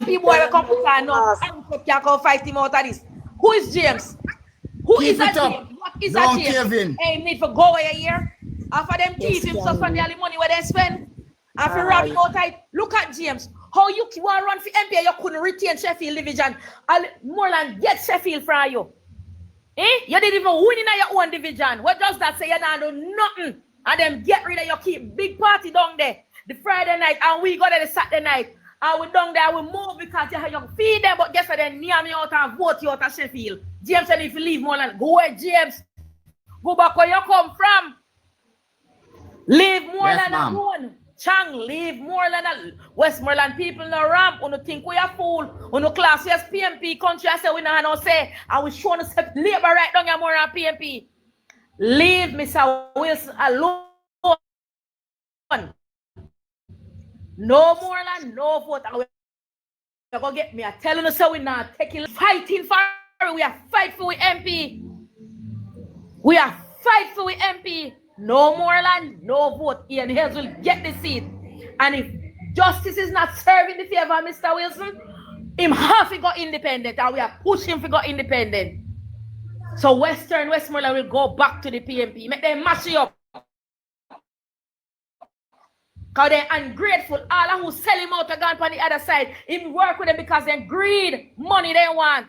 People will come put her no. And can come fight him out of this. Who is James? Who is that James? What is that James? Hey, need for go away here. After them thief him so spend all the money where they spend. After rob him out tight. Look at James. How you want to run for MP, you couldn't retain Sheffield Division. Morland get Sheffield from you. You didn't even win in your own division. What does that say? You don't do nothing. And then get rid of your keep big party down there. The Friday night, and we go there the Saturday night. And we down there, we move because you feed them, but guess what? Then near me out and vote you out of Sheffield. James said if you leave Morland, go away, James. Go back where you come from. Leave Morland alone. Chang, leave Morland, Westmoreland people no ramp. You think we are fool. You know class yes PMP country. I say we know no say. And we show us labor right down here more than PMP. Leave Mr. Wilson alone. No Morland, no vote. You're gonna get me. I tell you so we not taking fighting for we are fight for we MP. We are fight for we MP. No Morland, no vote. Ian Hills will get the seat. And if justice is not serving the favor of Mr. Wilson, him have to go independent, and we are pushing him to go independent. So Western Westmoreland will go back to the PNP. Make them mash it up. Because they're ungrateful. All of who sell him out again on the other side, him work with them because they greed, money they want.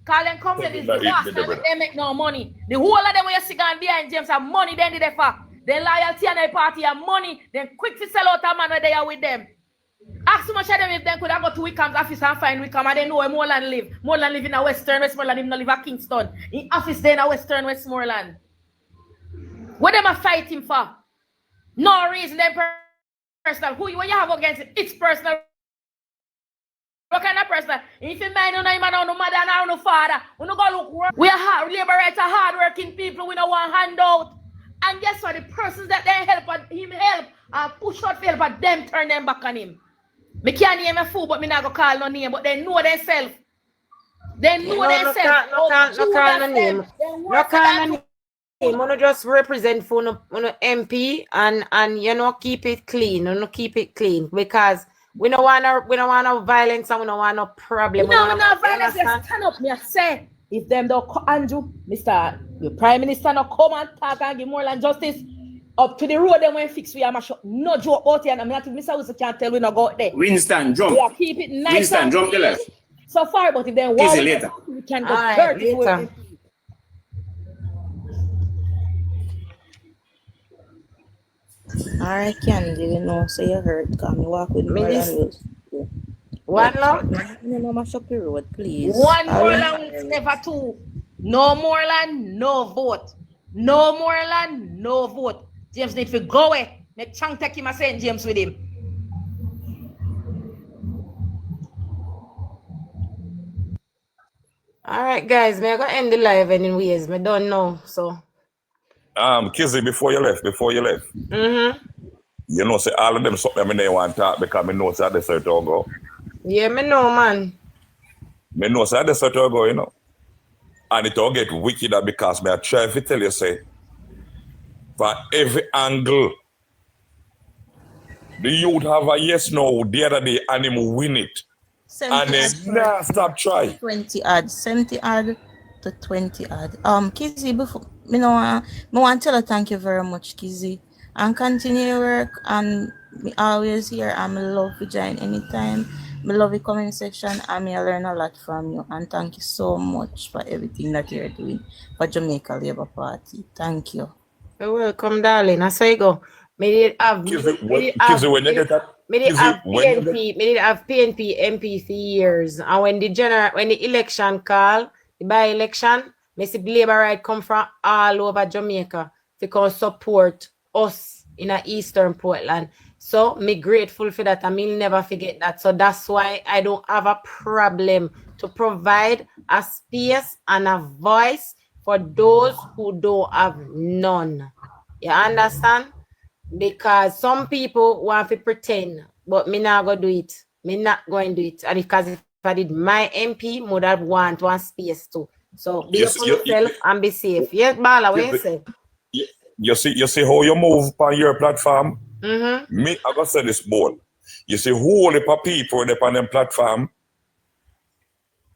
Because them come with this disaster, they make no money. The whole of them when you see gone behind James have money, then did they for. Their loyalty and their party have money, then quick to sell out a man when they are with them. Ask so much of them if they could have go to Wickham's office and find Wickham and they know where Morland live. Morland live in a Western Westmoreland, him not live at Kingston. In office they in a Western Westmoreland. What them are fighting for? No reason, them personal. Who you have against it? It's personal. What kind of personal? If you mind, you know, no mother and no father. We don't go look work. We are hard, labourites are hard-working people. We don't want handout. And guess what? The persons that they help, him help, push out for help, but them turn them back on him. Me can't name a fool, but me not go call no name. But they know themselves. They know themselves. No call no name. No call no name. You know, just represent for no MP and you know keep it clean. You know keep it clean because we don't want no violence and we don't want no problem. No violence. Just stand up. Me say if them don't Andrew, Mr. The Prime Minister no come and talk and give Morland justice. Up to the road, then when fix we are mash up. No joke out here, and I'm not Mr. Wilson can't tell we not go out there. Winston, jump. We are keep it nice. Winston, jump the left. So far, but if then later. We can go dirty with it. Alright, Candy, you know, so you hurt. Come walk with me. One love. No mash up your road, please. One Morland, never two. No Morland, no vote. No Morland, no vote. James need to go away. Make Chang take him and send James with him. All right, guys, may I go end the live anyways. Me don't know, so. Kizzy, before you left. You know, say all of them something they want to talk because me know say they start to go. Yeah, me know, man. Me know say they start to go, you know. And it all get wickeder because me I try to tell you, say, for every angle, the youth have a yes, no, the other day, and him win it. And then nah, stop try. 20 odd, 70 odd to 20 odd. Kizzy, before me want to tell you thank you very much, Kizzy. And continue your work and me always here. I'm love to join anytime. Me love the comment section and me learn a lot from you. And thank you so much for everything that you're doing for Jamaica Labour Party. Thank you. You're welcome, darling. I say go. Me did have PNP MP for years. And when the election call, the by-election, me see labourite come from all over Jamaica to come support us in a Eastern Portland. So me grateful for that. I mean never forget that. So that's why I don't have a problem to provide a space and a voice for those who don't have none. You understand? Because some people want to pretend, but me not gonna do it. Me not going to do it. And because if I did my MP, would have want one space too. So be up on yourself and be safe. Yes, Bala, what you say? You see how you move on your platform? Me, I gotta say this bold. You see whole heap of people on them platform,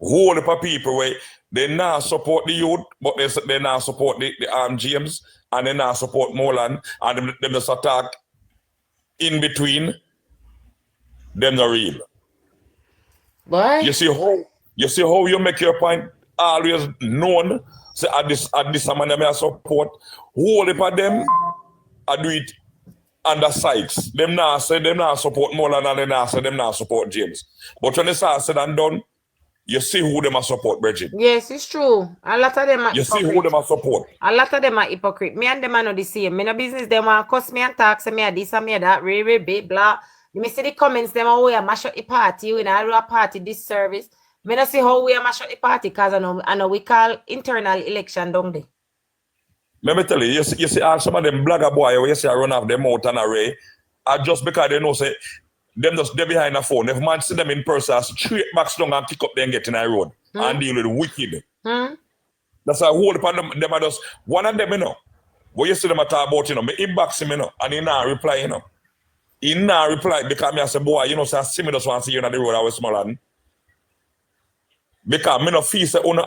whole heap of people where they now support the youth, but they now support the James, and they now support Morland, and them just attack in between. Them not real. Why? You see how you make your point always known. Say at this man I support. Whole heap of them I do it under Sykes. Them now say them now support Morland and they now say them now support James. But when it's all said and done, you see who them are support, Bridget. Yes, it's true. A lot of them are You see who them are support. A lot of them are hypocrite. Me and them are not the same. Me no business them want cuss me and talk, say me a this and me a that, really big, blah. Me see the comments them how we are mash up the party, we not do a party this service. Me not see how we are mash up the party because I know we call internal election down there. Let me tell you, you see some of them blagger boy where you see I run off them out and array, are just because they know say them just they behind the phone. If man see them in person, straight back down and pick up them get in the road and deal with the wicked. That's a whole part of them are just one of them, you know. What you see them talk about, you know, me inbox him, you know, and he not reply, you know. He not reply because me I say, boy, you know, say I see me just want to see you in the road at Westmoreland. Because me no feel say, under